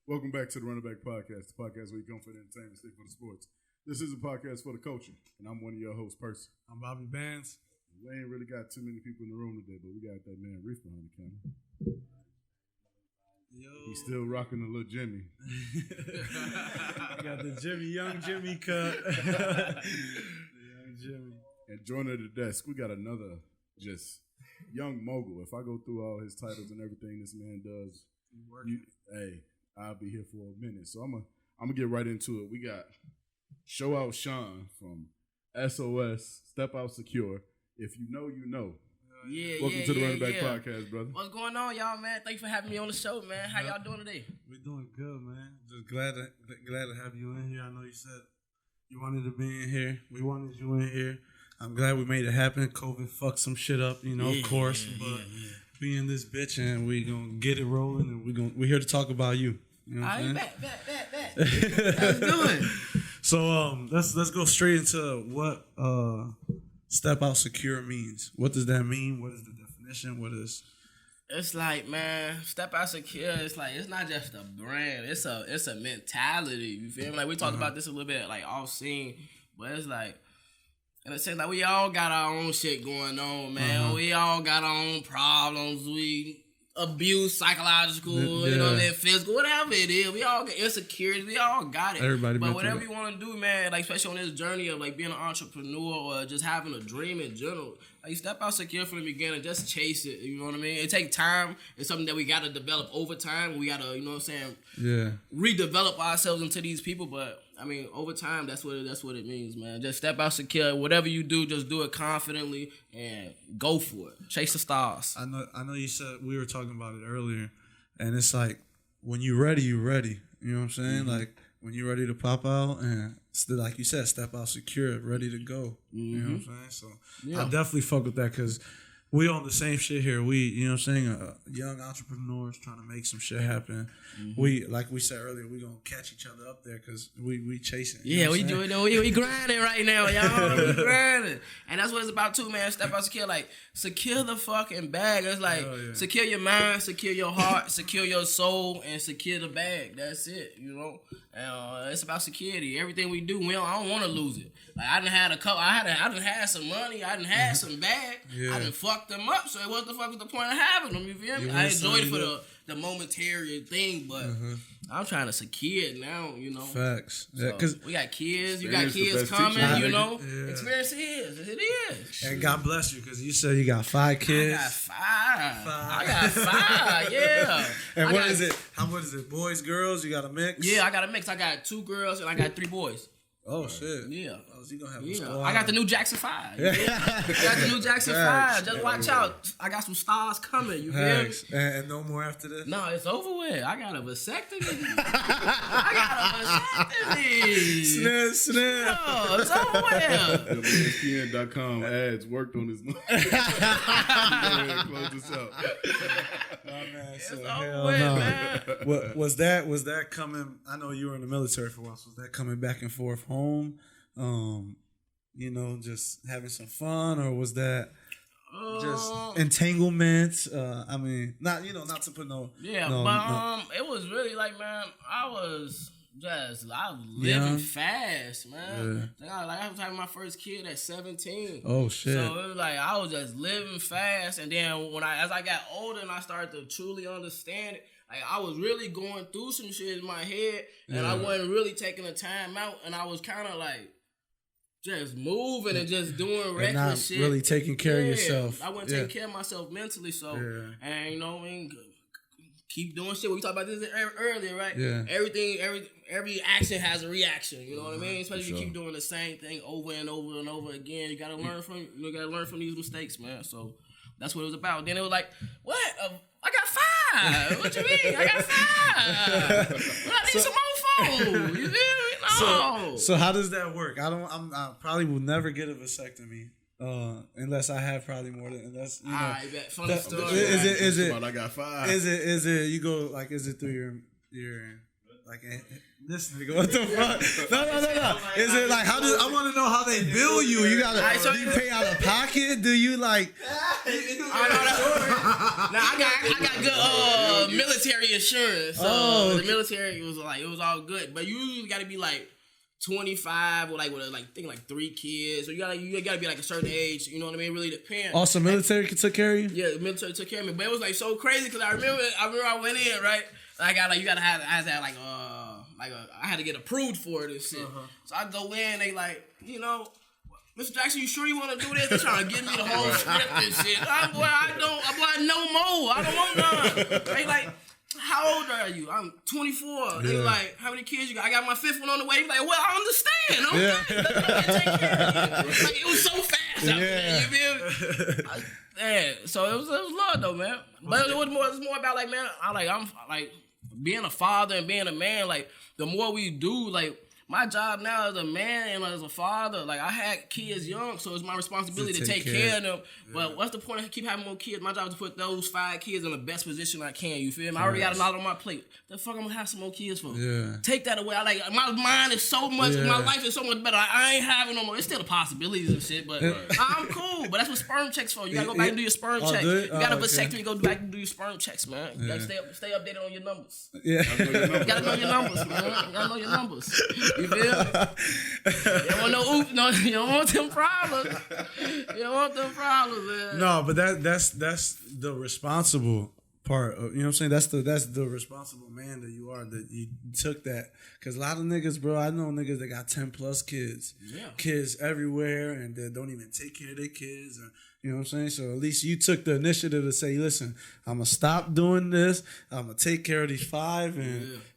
Welcome back to the Running Back Podcast, the podcast where you come for the entertainment, stick for the sports. This is a podcast for the culture, and I'm one of your hosts, Percy. I'm BOBBYBANDZZZ. We ain't really got too many people in the room today, but we got that man Reef behind the camera. Yo. He's still rocking the little Jimmy. Got the young Jimmy cut. The young Jimmy. And joining the desk, we got another just young mogul. If I go through all his titles and everything this man does, hey, I'll be here for a minute. So I'm gonna get right into it. We got Out Shaun from SOS, Step Out Secure. If you know, you know. Welcome to the Running Back Podcast, brother. What's going on, y'all, man? Thanks for having me on the show, man. How y'all doing today? We're doing good, man. Just glad to have you in here. I know you said you wanted to be in here. We wanted you in here. I'm glad we made it happen. COVID fucked some shit up, of course. But we in this bitch and we gonna get it rolling, and we're here to talk about you. You know what I'm saying? Bet. Let's do it. So let's go straight into what Step Out Secure means. What does that mean? What is the definition? What is? It's like, man, Step Out Secure. It's like it's not just a brand. It's a mentality. You feel me? Like we talked about this a little bit, like off scene, but it's like. In a sense, like we all got our own shit going on, man. We all got our own problems. We abuse, psychological, you know what I mean, physical, whatever it is. We all got insecurities. We all got it. Everybody. But whatever you want to do, man, like especially on this journey of like being an entrepreneur or just having a dream in general, like you step out secure from the beginning, just chase it. You know what I mean? It takes time. It's something that we got to develop over time. We got to, you know what I'm saying, redevelop ourselves into these people. But I mean, over time, that's what it means, man. Just step out secure. Whatever you do, just do it confidently and go for it. Chase the stars. I know. You said we were talking about it earlier, and it's like when you're ready, you're ready. You know what I'm saying? Like when you're ready to pop out, and like you said, step out secure, ready to go. You know what I'm saying? So I definitely fuck with that because we on the same shit here. We, you know what I'm saying, young entrepreneurs trying to make some shit happen. We, like we said earlier, we gonna catch each other up there because we chasing. Yeah, we doing it. We grinding right now, y'all. We grinding, and that's what it's about too, man. Step out secure, like secure the fucking bag. It's like secure your mind, secure your heart, secure your soul, and secure the bag. That's it, you know. It's about security. Everything we do, I don't want to lose it. Like I done had a couple. I done had some money. I done had some bag. I done fucked them up. So what the fuck was the point of having them? You feel me? I enjoyed it for the momentary thing, but I'm trying to secure it now. You know. Facts. So because we got kids. You got kids coming. Teacher, you know. Experience it is. And God bless you because you said you got 5 kids. I got five. Yeah. And what is it? What is it? Boys, girls? You got a mix? Yeah, I got a mix. I got 2 girls and I got 3 boys. Oh shit! Yeah, you gonna have a squad. I got the new Jackson 5. I got the new Jackson 5. Just watch out. I got some stars coming. You feel me? And no more after this. No, it's over with. I got a vasectomy. I got a vasectomy. Snap. No, it's over with. ESPN.com ads worked on this. Go ahead and close this out. It's over with, man. Was that coming? I know you were in the military for a while. So was that coming back and forth home? Just having some fun, or was that just entanglements? I mean, not to put no. Yeah, but it was really like, man, I was living fast, man. I was having my first kid at 17. Oh shit! So it was like I was just living fast, and then as I got older and I started to truly understand it, like I was really going through some shit in my head, and I wasn't really taking the time out, and I was kind of like just moving and just doing reckless shit. Really taking care of yourself. I wasn't taking care of myself mentally, so and you know what I mean. Keep doing shit. We talked about this earlier, right? Yeah. Every action has a reaction. You know what I mean? Especially if you keep doing the same thing over and over and over again. You gotta learn from these mistakes, man. So that's what it was about. Then it was like, what? I got 5. What you mean? I got 5. I need some more 4. You feel me? No. So how does that work? I probably will never get a vasectomy. Unless I have probably more than unless you know. I bet. Funny story. Is it? I got 5. Is it? You go like? Is it through your Like, this nigga, what the fuck? No. Is it like, how does, I want to know how they bill you. You gotta, do you pay out of pocket? Do you like? Now I got good military insurance. So the military was like, it was all good. But you usually got to be like 25 or like 3 kids. So you gotta be like a certain age. You know what I mean? It really depends. Also, military took care of you? Yeah, the military took care of me. But it was like so crazy because I remember I went in, right? I got like, you gotta have, I had to get approved for it and shit. So I go in, they like, you know, Mr. Jackson, you sure you want to do this? They're trying to give me the whole script and shit. No more. I don't want none. They like, how old are you? I'm 24. They like, how many kids you got? I got my 5th one on the way. He's like, well, I understand. Okay, let me take care of you. Like, it was so fast out there. You feel me? Man, so it was love though, man. But it was more about like, man, I'm being a father and being a man. Like, the more we do, like, my job now as a man and as a father, like, I had kids young, so it's my responsibility to take care of them. Yeah. But what's the point of keep having more kids? My job is to put those 5 kids in the best position I can. You feel me? I already got a lot on my plate. The fuck I'm gonna have some more kids for? Yeah. Take that away. My mind is so much. My life is so much better. I ain't having no more. It's still the possibilities and shit, but I'm cool. But that's what sperm checks for. You gotta go back and do your sperm check. You got a vasectomy. Go back and do your sperm checks, man. You gotta stay updated on your numbers. Yeah. You gotta know your numbers, man. You gotta know your numbers. You feel? You don't want them problems. You don't want them problems, man. No, but that's the responsible part. You know what I'm saying? That's the responsible man that you are, that you took that. Because a lot of niggas, bro, I know niggas that got 10 plus kids. Yeah. Kids everywhere, and they don't even take care of their kids. Or, you know what I'm saying? So at least you took the initiative to say, listen, I'm going to stop doing this. I'm going to take care of these 5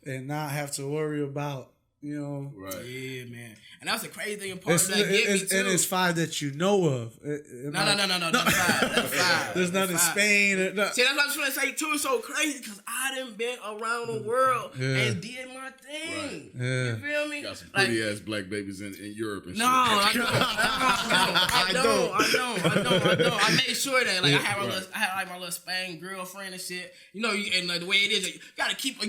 and not have to worry about, you know. Right. Yeah, man. And that's the crazy thing part of that get me too. And it's 5 that you know of. No. That's 5. That's 5. There's none in Spain. See, that's what I'm trying to say too. It's so crazy because I done been around the world and did my thing. Right. Yeah. You feel me? Got some pretty ass black babies in Europe and shit. No, I don't. I made sure that like I had my little Spain girlfriend and shit. You know, and like the way it is, you gotta keep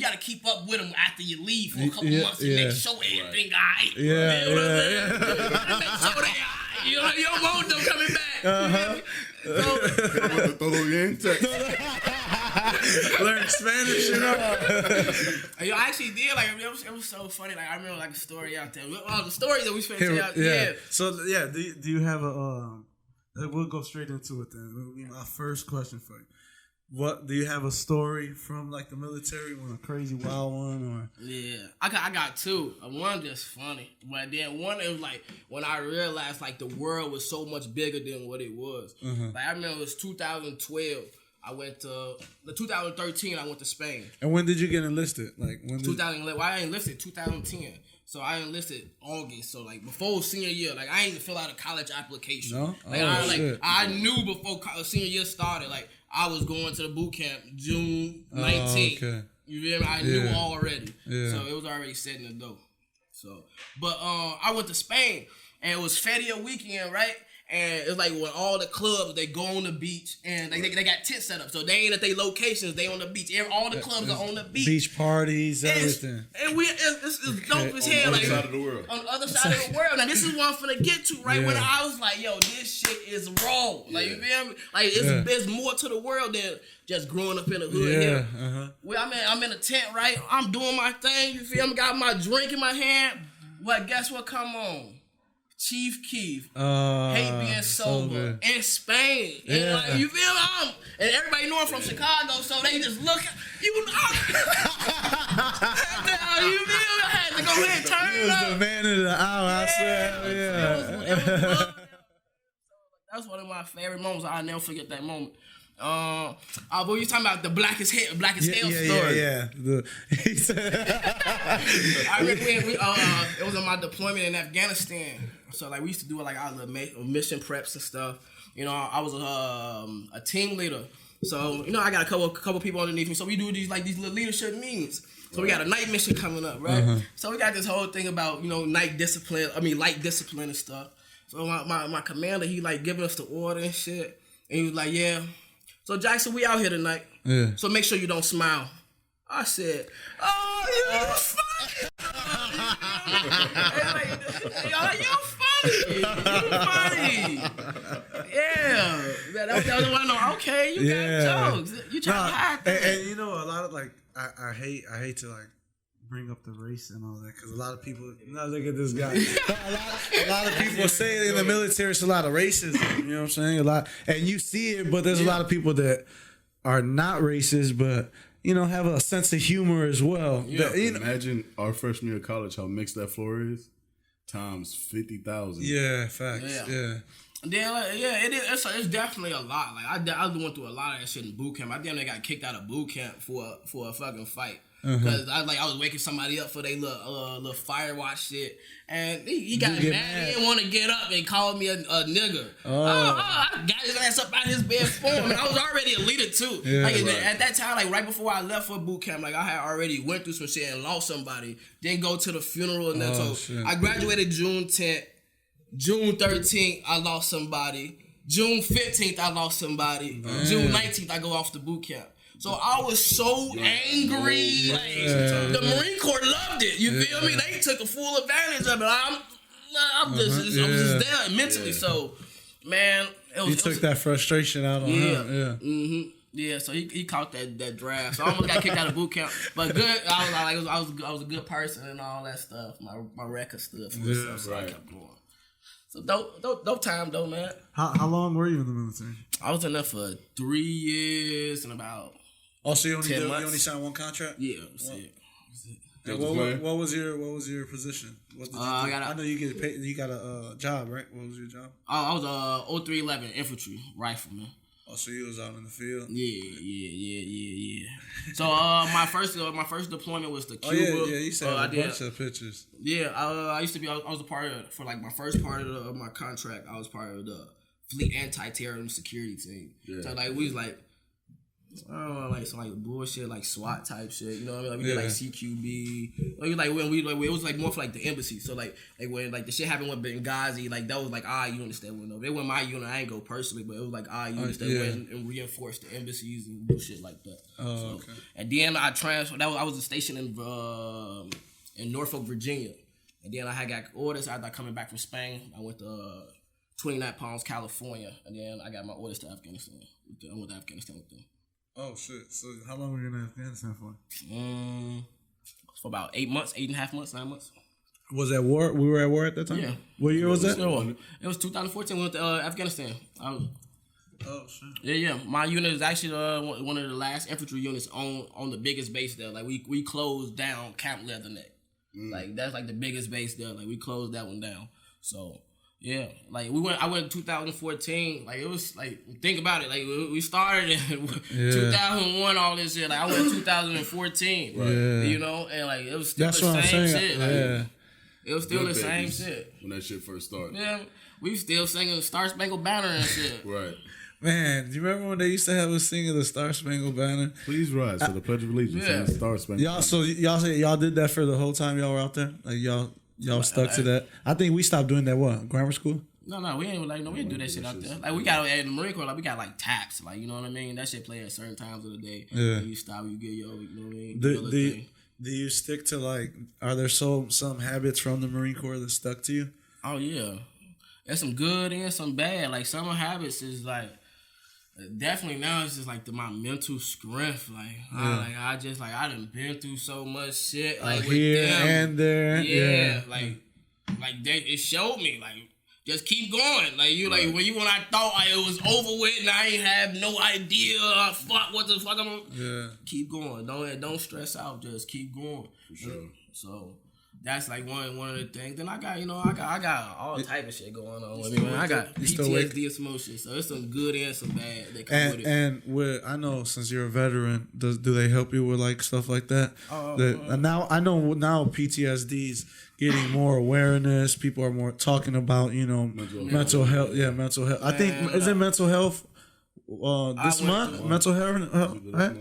up with them after you leave for a couple months and make sure everything alright. Yeah. Make sure they alright. You don't want them coming back. Learn Spanish, you know. I actually did. Like, it was so funny. Like, I remember like a story out there. The stories that we spent out. Yeah. So do you have a? We'll go straight into it then. It'll be my first question for you. What do you have a story from like the military, one a crazy wild one, or? Yeah, I got 2. One just funny, but then one it was like when I realized like the world was so much bigger than what it was. Like I remember it was 2012. I went to 2013. I went to Spain. And when did you get enlisted? Like when? 2011. Well, I enlisted 2010. So I enlisted August. So like before senior year, like I ain't even fill out a college application. No? Like I knew before senior year started. Like I was going to the boot camp June 19th. Okay. You feel me? I knew already. Yeah. So it was already set in the dough. So, but I went to Spain and it was Feria weekend, right? And it's like when all the clubs, they go on the beach and they got tents set up. So they ain't at their locations, they on the beach. All the clubs are on the beach. Beach parties, everything. And it's dope as hell. On the other side of the world. On the other side of the world. Now this is what I'm finna get to, right? When I was like, yo, this shit is raw. Like, you feel me? Like, there's more to the world than just growing up in the hood here. Well, I'm in a tent, right? I'm doing my thing, you feel me? Got my drink in my hand. Well, guess what come on? Chief Keef, Hate Being Sober, in Spain. And like, you feel me? And everybody know I'm from Chicago, so they just look at, you know. You feel me? I had to go ahead and turn it up. The man of the hour, I swear. That's one of my favorite moments. I'll never forget that moment. But you talking about the blackest hell story. Yeah. I remember it was on my deployment in Afghanistan. So like we used to do like our little mission preps and stuff. You know, I was a team leader. So you know, I got a couple people underneath me. So we do these little leadership meetings. So we got a night mission coming up, right? So we got this whole thing about light discipline and stuff. So my commander, he like giving us the order and shit, and he was like, yeah. So Jackson, we out here tonight. Yeah. So make sure you don't smile. I said, "Oh, you funny." You funny. Yeah. That was one. Okay, you got jokes. You trying to hide that. And you know, a lot of like, I hate to like bring up the race and all that because a lot of people. Now look at this guy. a lot of people say in the military it's a lot of racism. You know what I'm saying? A lot, and you see it, but there's a lot of people that are not racist, but you know have a sense of humor as well. Yeah. That, Imagine our freshman year of college how mixed that floor is times 50,000. Yeah, facts. Yeah. Then, it is. It's definitely a lot. Like I went through a lot of that shit in boot camp. I damn near got kicked out of boot camp for a fucking fight because I was waking somebody up for their little fire watch shit, and he got mad. He didn't want to get up and call me a nigger. I got his ass up out his bed for him. I was already a leader too. Yeah, at that time, like right before I left for boot camp, like I had already went through some shit and lost somebody. Then go to the funeral and so I graduated June 10th. June 13th, I lost somebody. June 15th, I lost somebody. June 19th, I go off to boot camp. So I was so angry. Like, the Marine Corps loved it. You feel me? They took a full advantage of it. I'm just there mentally. So, man, you took that frustration out on him. Yeah. Yeah, so he caught that draft. So I almost got kicked out of boot camp. But good, I was a good person and all that stuff. My record stuff. So I kept going. So dope time though, man. How long were you in the military? I was in there for 3 years and about. Oh, so you only signed one contract? Yeah, that's it. And what was your position? What did you do? I know you get paid. You got a job, right? What was your job? I was a 0311 infantry rifleman. Oh, so you was out in the field? Yeah. So my first deployment was to Cuba. Oh yeah, you said a bunch of pictures. Yeah, I used to be. I was a part of for like my first part of my contract. I was part of the Fleet Anti-Terrorism Security Team. Yeah. So like we was like. I don't know, like some like bullshit, like SWAT type shit. You know what I mean? Like we did like CQB. Like when we it was like more for like the embassy. So like when like the shit happened with Benghazi, like that was like units that went over. It wasn't my unit. I ain't go personally, but it was like units that went and reinforced the embassies and do shit like that. Oh, okay. And then I transferred. I was stationed in Norfolk, Virginia. And then I had got orders after coming back from Spain. I went to 29 Palms, California, and then I got my orders to Afghanistan. I went to Afghanistan with them. Oh shit! So how long were you in Afghanistan for? For about 8 months, 8.5 months, 9 months. Was that war? We were at war at that time. Yeah. What year was that? It was 2014. We went to Afghanistan. Oh shit! Yeah. My unit is actually one of the last infantry units on the biggest base there. Like we closed down Camp Leatherneck. Like that's like the biggest base there. Like we closed that one down. So. Yeah, like I went in 2014. Like it was like think about it. Like we started in 2001, all this shit. Like I went in 2014. Right. You know, and like it was still the same shit. Like, it was still the same shit when that shit first started. Yeah, we still singing Star Spangled Banner and shit. Right. Man, do you remember when they used to have us singing the Star Spangled Banner? Please rise for the Pledge of Allegiance and the Star Spangled Banner. So y'all did that for the whole time y'all were out there? Like y'all stuck to that? I think we stopped doing that. What, grammar school? No, we ain't we didn't do that shit out there. Like we got in the Marine Corps, like we got like taps, like you know what I mean. That shit play at certain times of the day. Yeah. You stop, you get your, you know what I mean. Do you stick to like? Are there some habits from the Marine Corps that stuck to you? Oh yeah, there's some good and some bad. Like some habits is like. Definitely now it's just like my mental strength. Like I done been through so much shit. Like with here them. And there. Yeah. Like it showed me like just keep going. Like you like when I thought it was over with and I ain't have no idea what the fuck I'm. Yeah. Keep going. Don't stress out. Just keep going. For sure. So. That's like one of the things. Then I got all type of shit going on with me, man. I got PTSD and some more shit. So it's some good and some bad that come with it. And I know since you're a veteran, do they help you with like stuff like that? Now I know now PTSD's getting more awareness. People are more talking about mental health. Yeah, mental health. Man, I think is it mental health this month? Mental health. Right?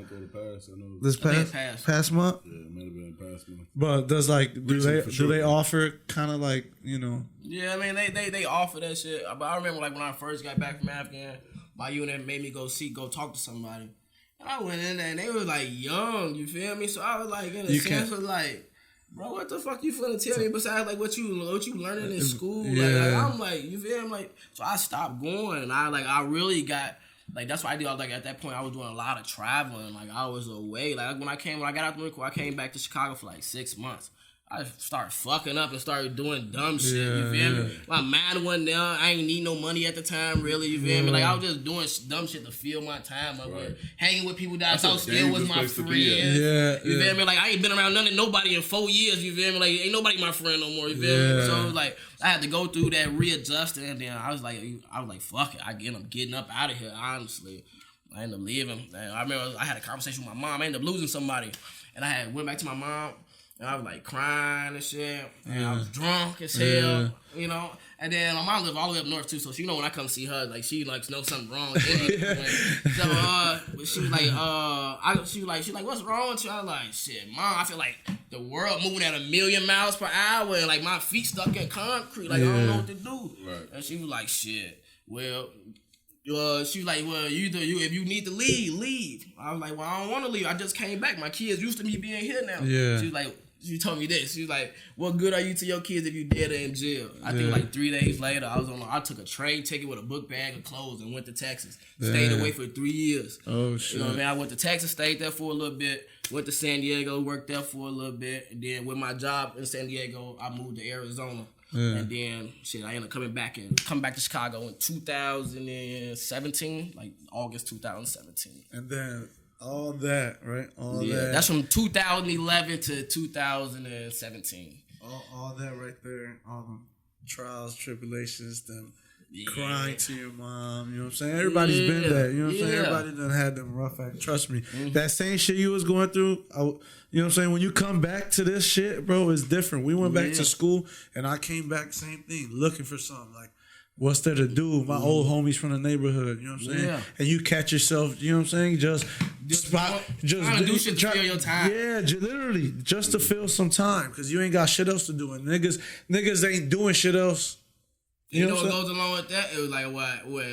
This past month. Yeah, it might have been past month. But does do they offer kind of like Yeah, I mean they offer that shit. But I remember like when I first got back from Afghan, my unit made me go talk to somebody, And I went in there and they was like young, you feel me? So I was like, in a sense of like, bro, what the fuck you finna tell me besides like what you learning in school? Like I'm like, you feel me? Like, so I stopped going and I really got like that's what I did. I was like at that point I was doing a lot of traveling. Like I was away. Like when I got out the Marine Corps, I came back to Chicago for like 6 months. I started fucking up and started doing dumb shit, you feel me? My mind wasn't there. I ain't need no money at the time, really, you feel me? Like, I was just doing dumb shit to fill my time up with. Hanging with people that I thought still was my friends. You feel me? Like, I ain't been around nobody in 4 years, you feel me? Like, ain't nobody my friend no more, you feel me? So, it was like, I had to go through that readjusting, and then I was like, fuck it. I end up getting up out of here, honestly. I ended up leaving. I remember I had a conversation with my mom. I ended up losing somebody, and I went back to my mom. And I was like crying and shit. And I was drunk as hell, you know. And then my mom lived all the way up north too, so she know when I come see her, like she like knows something wrong. So she was like, she like, what's wrong with you? I was like, shit, Mom, I feel like the world moving at 1,000,000 miles per hour, and like my feet stuck in concrete, like I don't know what to do. Right. And she was like, shit, well. She was like, well, if you need to leave. I was like, well, I don't want to leave. I just came back. My kids used to me being here now. Yeah. She was like, she told me this. She was like, what good are you to your kids if you dead or in jail? I think like 3 days later, I took a train ticket with a book bag of clothes and went to Texas. Stayed away for 3 years. Oh, shit. You know what I mean? I went to Texas, stayed there for a little bit. Went to San Diego, worked there for a little bit. And then with my job in San Diego, I moved to Arizona. And then I ended up coming back to Chicago in 2017, like August 2017. And then all that, right? All that. That's from 2011 to 2017. All that right there, all the trials, tribulations, them crying to your mom, you know what I'm saying? Everybody's been there, you know what I'm saying? Everybody done had them rough acts. Trust me, that same shit you was going through, you know what I'm saying? When you come back to this shit, bro, it's different. We went back to school, and I came back, same thing, looking for something. Like, what's there to do? My old homies from the neighborhood, you know what I'm saying? Yeah. And you catch yourself, you know what I'm saying? Just trying to do shit to fill your time. Yeah, literally, just to fill some time, because you ain't got shit else to do. And niggas ain't doing shit else. You know what goes along with that? It was like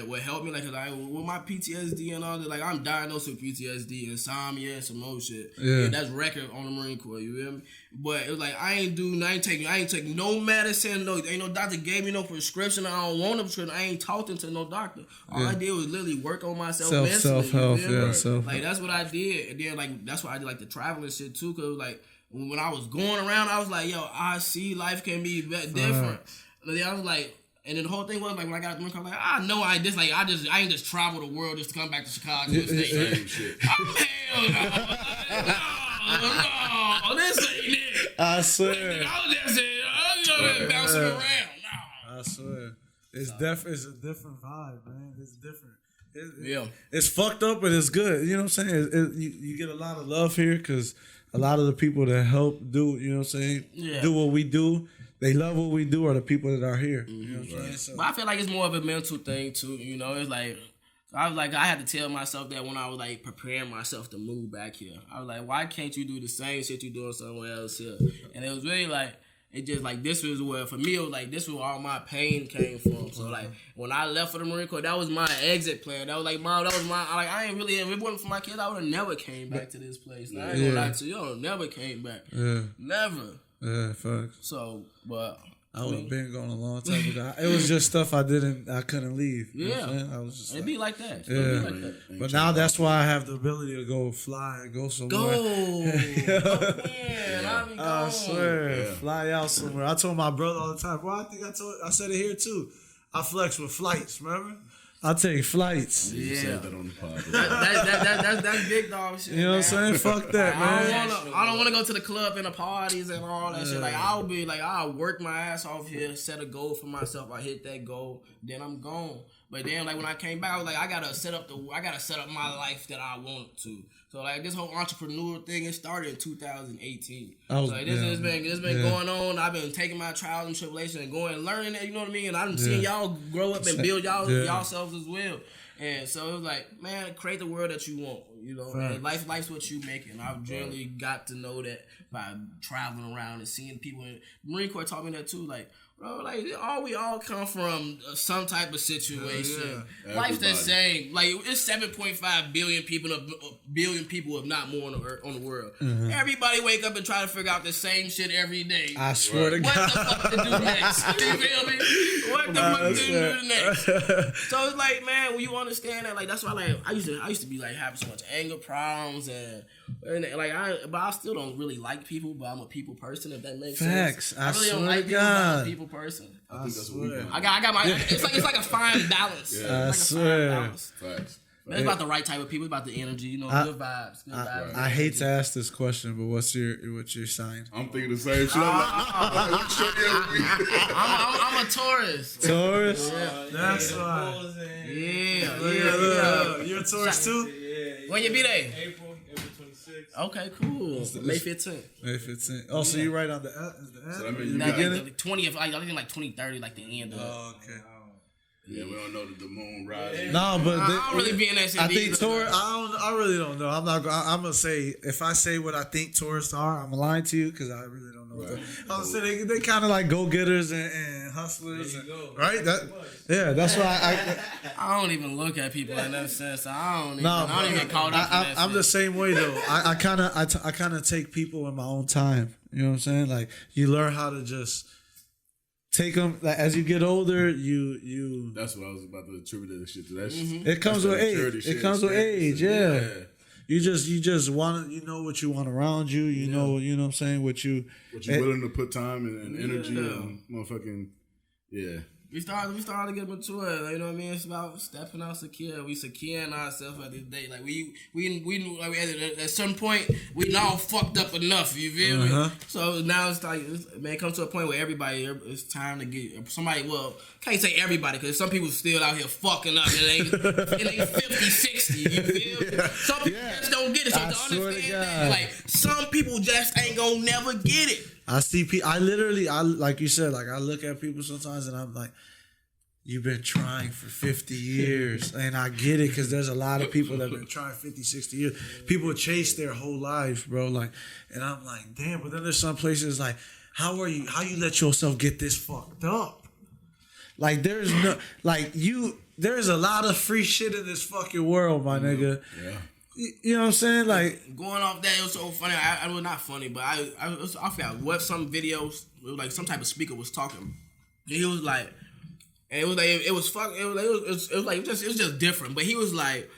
what helped me, like, cause with my PTSD and all that, like I'm diagnosed with PTSD, insomnia, and some more shit. Yeah, that's record on the Marine Corps. You feel me? But it was like I ain't take no medicine. No, ain't no doctor gave me no prescription. I don't want a prescription. I ain't talking to no doctor. All I did was literally work on myself mentally. Self-help, self-help. Like that's what I did, and then like that's why I did like the traveling shit too. Cause like when I was going around, I was like, yo, I see life can be different. And then I was like. And then the whole thing was like when I got out the Marine Corps, like I know I ain't just travel the world just to come back to Chicago and stay here. Hell no, this ain't it. I swear. I'm just bouncing around. No. I swear, it's a different vibe, man. It's different. It's fucked up, but it's good. You know what I'm saying? You get a lot of love here because a lot of the people that help do, you know what I'm saying, do what we do. They love what we do are the people that are here. You know what I'm saying? So. But I feel like it's more of a mental thing too. You know, it's like I had to tell myself that when I was like preparing myself to move back here. I was like, why can't you do the same shit you doing somewhere else here? And it was really like it just like this was where for me it was like this was where all my pain came from. So like when I left for the Marine Corps, that was my exit plan. That was like Mom, that was my like I ain't really if it wasn't for my kids, I would have never came back to this place. Now, I ain't gonna lie to you, I would never came back. Yeah. Never. Yeah, facts. So, but I would have been gone a long time ago. It was just stuff I couldn't leave. You know what I'm saying? I was just it'd be like that. Yeah. Be like that. But now that's why I have the ability to go fly and go somewhere. I swear, fly out somewhere. I told my brother all the time, bro. I think I said it here too. I flex with flights, remember? I take flights. Yeah. You said that on the pod. That's big dog shit. You know what I'm saying? Fuck that, man. I don't want to go to the club and the parties and all that shit. Like I'll work my ass off here, set a goal for myself. I hit that goal, then I'm gone. But then like when I came back, I was like, I gotta set up my life that I want to. So like this whole entrepreneur thing, it started in 2018. This been going on. I've been taking my trials and tribulations and going and learning that, you know what I mean? And I'm seeing y'all grow up and build yourselves as well. And so it was like, man, create the world that you want, you know. And life's what you make, and I've generally got to know that by traveling around and seeing people. And Marine Corps taught me that too. Like, bro, like we all come from some type of situation. Yeah. Life's the same. Like it's 7.5 billion people, if not more on the world. Mm-hmm. Everybody wake up and try to figure out the same shit every day. I swear to God. What the fuck to do next? You feel me? What the fuck to do next? So it's like, man, when you understand that, like that's why, like I used to be like having so much anger problems and like but I still don't really like people, but I'm a people person, if that makes sense. I really swear don't like to people, but I'm a God. people person. I think that's what we do. I got my. It's like a fine balance. Yeah. I swear. Facts. It's about the right type of people. It's about the energy. Good vibes. Good vibes. I hate to ask this question, but what's your sign? I'm thinking the same shit. I'm a Taurus. Taurus? That's why. Yeah. You're a Taurus too? Yeah. When your birthday? April 26th. Okay, cool. May 15th. May 15th. Oh, so you right on the So that means you Like got the 20th, I think like 2030, like the end of it. Oh, okay. Yeah, we don't know the moon rising. No, but I don't really be in that shit. I think either. Taurus. I really don't know. I'm gonna say, if I say what I think Taurus are, I'm lying to you because I really don't know. Right. I was saying they kind of like go getters and hustlers, right? That's why I don't even look at people in that sense. I don't even call them. I'm the same way though. I kind of take people in my own time. You know what I'm saying? Like you learn how to just take them. Like, as you get older, you. That's what I was about to attribute that shit to. That shit. It comes with age. It comes with age. Yeah. You just want to, what you want around you. You know what I'm saying. What you're willing to put time and energy and motherfucking We started to get mature. You know what I mean? It's about stepping out secure. We securing ourselves at this day. Like we like at a certain point we now fucked up enough. You feel me? So now it's like, man, it comes to a point where it's time to get somebody. Well, can't say everybody because some people still out here fucking up. It ain't 50, 60. You feel me? Some people just don't get it. So to understand that, like some people just ain't gonna never get it. I see people. I like you said, like I look at people sometimes and I'm like, you've been trying for 50 years. And I get it because there's a lot of people that have been trying 50, 60 years. People chase their whole lives, bro. Like, and I'm like, damn. But then there's some places like, how you let yourself get this fucked up? Like there's a lot of free shit in this fucking world, my nigga. Yeah. You know what I'm saying? Like going off that, it was so funny. I was not funny, but I forgot what some videos, it was like some type of speaker was talking. And he was like, and it was just different. But he was like,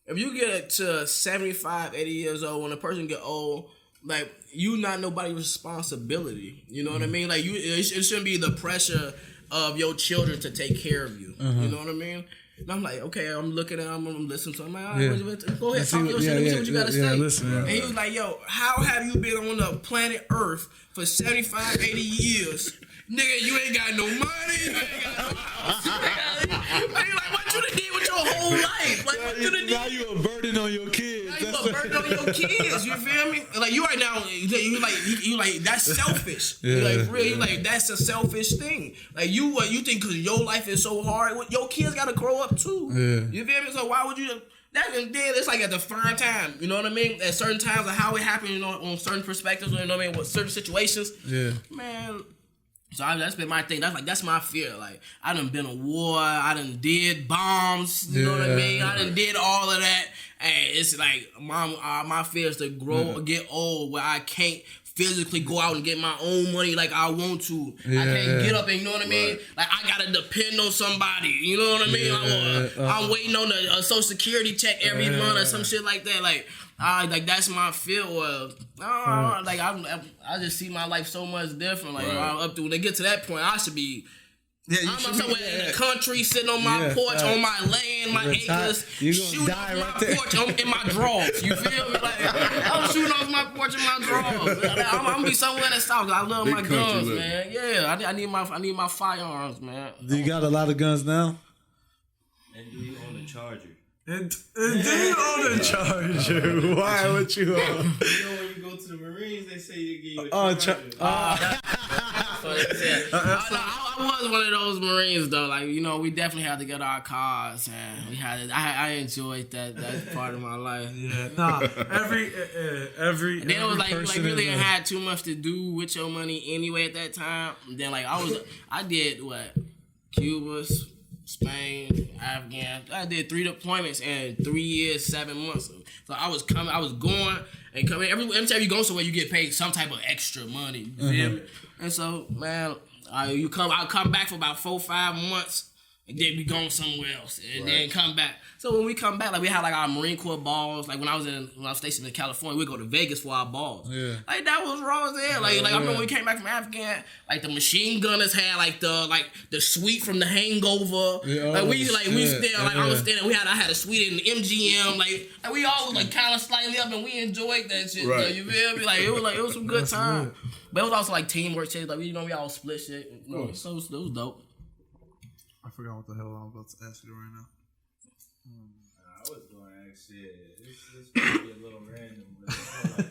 if you get to 75, 80 years old, when a person get old, like you not nobody's responsibility. You know what I mean? Like it shouldn't be the pressure of your children to take care of you. You know what I mean? And I'm like, okay, I'm looking at him, I'm listening to him. I'm like, all right, go ahead, talk your shit, let me see what you gotta say. Listen, and he was like, yo, how have you been on the planet Earth for 75, 80 years? Nigga, you ain't got no money, you ain't got no house. Like, what you done did with your whole life? Like, what you done did? Now you a burden on your kids. Now you a burden on your kids, you feel me? Like, you right now, you like, that's selfish. You like, really, like, that's a selfish thing. Like, you think because your life is so hard, your kids gotta grow up too. Yeah. You feel me? So why would you... It's like at the fine time, you know what I mean? At certain times of how it happened, you know, on certain perspectives, you know what I mean? With certain situations. Yeah. Man... So that's been my thing. That's my fear. Like I done been a war. I done did bombs. You know what I mean? I done did all of that. And it's like my fear is to grow or get old where I can't physically go out and get my own money like I want to. I can't get up and, you know what I mean? Like I gotta depend on somebody. You know what I mean? I'm waiting on a social security check every month or some shit like that. Like that's my fear. Like I just see my life so much different. Like up to when they get to that point, I should be. I'm somewhere in the country, sitting on my porch, on my land, my acres, shooting off my porch in my drawers. You feel me? Like I'm shooting off my porch in my drawers. I'm gonna be somewhere in the South. I love my guns, man. Yeah, I need my firearms, man. Do you got a lot of guns now? And do you own a Charger? And do you own a Charger? Why would you own? You know when you go to the Marines, they say you give you a Charger. funny. I was one of those Marines though. Like, you know, we definitely had to get our cars, and we had. I enjoyed that part of my life. Yeah, nah. Every. And then it was like really had too much to do with your money anyway at that time. And then like I did what? Cuba, Spain, Afghan. I did 3 deployments in 3 years, 7 months. So I was going and coming. Every time you go somewhere, you get paid some type of extra money. You feel me? And so, man, I'll come back for about 4-5 months, and then be going somewhere else, and then come back. So when we come back, like we had like our Marine Corps balls. Like when I was stationed in California, we'd go to Vegas for our balls. Yeah, like that was raw as hell. Like I remember when we came back from Afghan, like the machine gunners had like the suite from The Hangover. Yeah, I was standing. I had a suite in the MGM. Like we all was like kind of slightly up, and we enjoyed that shit. Right. So, you feel me? Like it was some good time. But it was also like teamwork shit. Like we all split shit. So it was dope. I forgot what the hell I'm about to ask you right now. I was going to ask shit. This might be a little random, but it's like,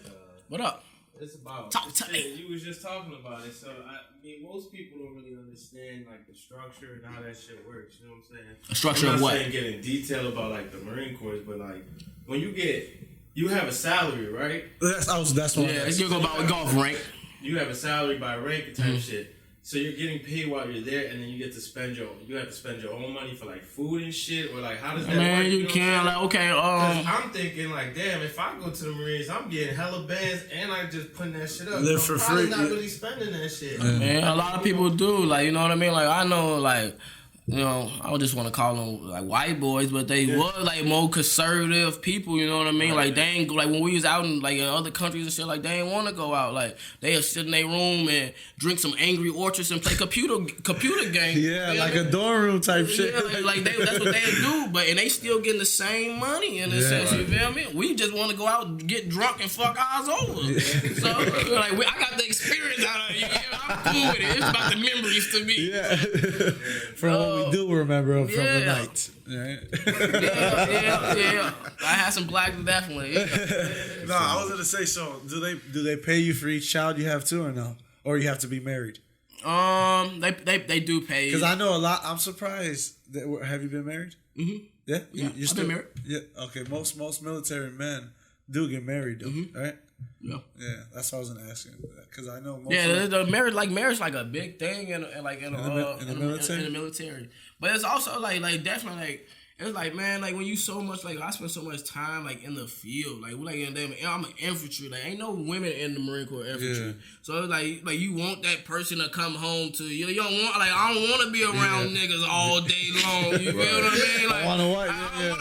what up? It's about talk to me. You was just talking about it. So I mean, most people don't really understand like the structure and how that shit works. You know what I'm saying? The structure of what? I'm not saying get in detail about like the Marine Corps, but like when you have a salary, right? That's what. Yeah, it's gonna go by golf rank. You have a salary by rank type shit. So you're getting paid while you're there, and then you have to spend your own money for like food and shit, or like how does that work? Man, you can't like okay. I'm thinking like, damn, if I go to the Marines, I'm getting hella bands, and I just putting that shit up. Live for free. Not really spending that shit. Man, a lot of people do. Like, you know what I mean? Like I know like. You know, I would just want to call them like white boys, but they was like more conservative people. You know what I mean? Like they ain't like when we was out in like in other countries and shit. Like they ain't want to go out. Like they would sit in their room and drink some Angry Orchards and play computer games. Yeah, like a dorm room type shit. Yeah, like that's what they do. But and they still getting the same money in a sense. You feel me? We just want to go out, and get drunk, and fuck ours over. Yeah. So like I got the experience out of it. Yeah, I'm cool with it. It's about the memories to me. Yeah. From what we do remember from the night. Right? Yeah. I had some black definitely. Yeah. No, I was gonna say. So, do they pay you for each child you have too, or no? Or you have to be married? They do pay. Because I know a lot. I'm surprised. Have you been married? Mm-hmm. Yeah. You're still married. Yeah. Okay. Most military men do get married though, right? Yeah. Yeah, that's what I was gonna ask you. Because I know most the marriage like a big thing in the military. But it's also like definitely like it's like, man, like when you so much like I spend so much time like in the field, like we're like I'm an infantry, like ain't no women in the Marine Corps infantry. Yeah. So it's like you want that person to come home to you. You don't want I don't want to be around niggas all day long. You feel what I mean? Like I don't want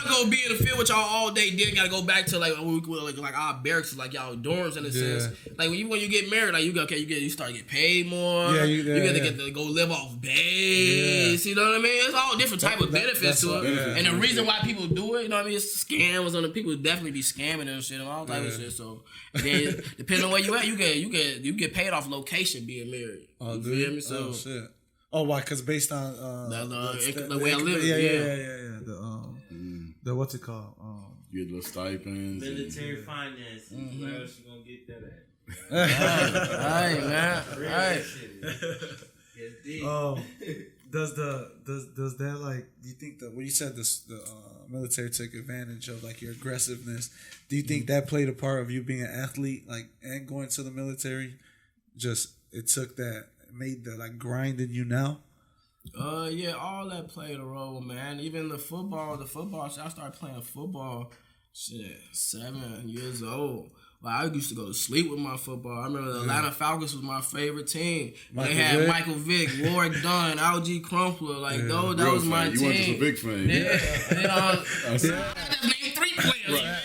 to go be in the field with y'all all day. Then gotta go back to like our barracks, like y'all dorms in a sense. Like when you get married, like you start to get paid more. Yeah, you get to go live off base. Yeah. You know what I mean? It's all different type of benefits to it. Yeah. And the reason why people do it, you know what I mean, it's scams on the people definitely be scamming and shit and all type of shit. So then depending on where you at, you get paid off location being married. Oh, you feel me? So oh shit. Oh, why? Because based on the way I live. Yeah. The what's it called? You get little stipends. Military finance. Where else you gonna get that at? Right, man. Right. Does that like? Do you think that when you said the military took advantage of like your aggressiveness? Do you think that played a part of you being an athlete, like and going to the military? Just it took that made the like grind in you now. Yeah, all that played a role, man. Even the football. I started playing football. Shit, 7 years old. Like, I used to go to sleep with my football. I remember the Atlanta Falcons was my favorite team. They had Michael Vick, Warwick Dunn, Algie Crumpler. Like, that was my team. You went to a big fan. Yeah. I just named 3 players. Right.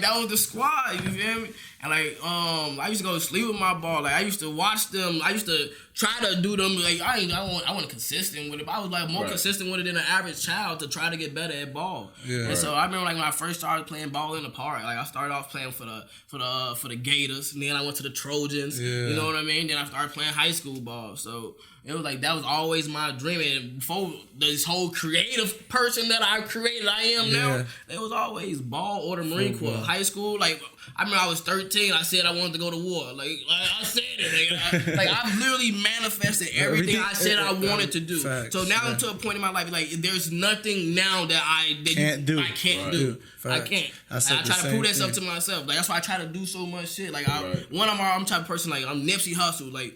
That was the squad. You feel me? And like, I used to go to sleep with my ball. Like, I used to watch them. I used to try to do them. Like, I wasn't consistent with it. But I was like more consistent with it than an average child to try to get better at ball. Yeah. And so I remember like when I first started playing ball in the park. Like I started off playing for the Gators, and then I went to the Trojans. Yeah. You know what I mean? Then I started playing high school ball. So it was like that was always my dream. And before this whole creative person that I created, I am now. It was always ball or the Marine Corps. High school, like I remember I was 13. I said I wanted to go to war. Like I said it. Like I've literally manifested everything I said I wanted to do. Facts, so now I'm to a point in my life like there's nothing now that I can't do. I can't do. I can't. I try to prove that stuff to myself. Like that's why I try to do so much shit. Like I'm the type of person like I'm Nipsey Hussle. Like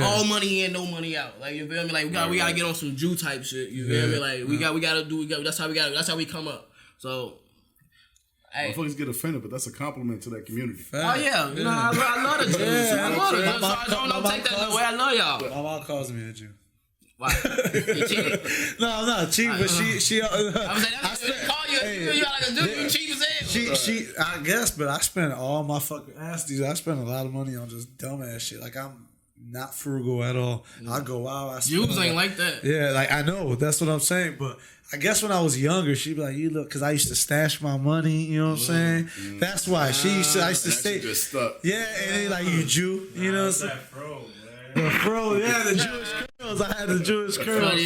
all money in, no money out. Like you feel me? Like we gotta get on some Jew type shit. You feel me? Like we gotta do. That's how we come up. So. Hey. Motherfuckers get offended, but that's a compliment to that community. Oh yeah, you know I love the Jews. I love the Jews. So don't take that the way I love y'all. My mom calls me a Jew. Why? You cheating? No, I'm not cheating, but she. I was like, call you like a Jew. You cheat as hell. I guess, but I spend all my fucking ass. I spend a lot of money on just dumbass shit. Like I'm not frugal at all. I go out. Jews ain't like that. Yeah, like I know that's what I'm saying, but. I guess when I was younger, she'd be like, "You look," because I used to stash my money. You know what I'm saying? That's why I used to stay. Just stuck. Yeah, and they like you Jew. You know what I'm saying? The fro, yeah, the Jewish curls. I had the Jewish curls.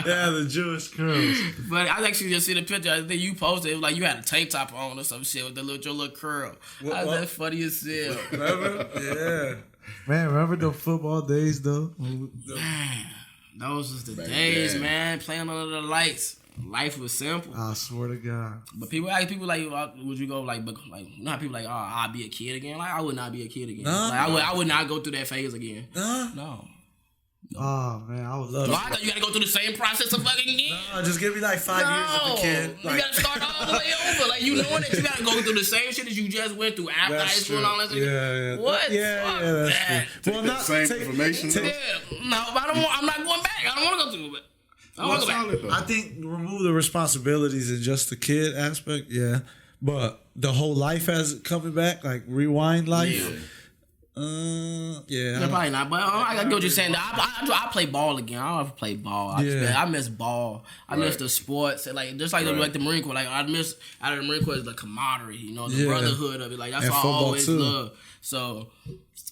Yeah, the Jewish curls. But I actually just see the picture. I think you posted. It was like you had a tank top on or some shit with your little curl. That's funny as hell. Remember? Yeah. Man, remember the football days though? Man. Those was the days, man. Playing under the lights. Life was simple. I swear to God. But people like, would you go like, you know how people like, oh, I'll be a kid again? Like, I would not be a kid again. I would not go through that phase again. No. Oh man, I would love it. I thought you gotta go through the same process of fucking again. No, just give me like 5 years as a kid. You gotta start all the way over. Like you knowing that you gotta go through the same shit that you just went through after high school and all that. Yeah. What? Yeah, that's true. Well, not same information. No, but I'm not going back. I don't want to go through it. I want to go back. I think remove the responsibilities and just the kid aspect. Yeah, but the whole life as coming back, like rewind life. Yeah. Probably not, but I get what you're saying. I play ball again. I don't ever play ball. I miss ball. I miss the sports. Like just like the Marine Corps. Like I miss out of the Marine Corps is the camaraderie. You know, the brotherhood of it. Like that's what I always love. So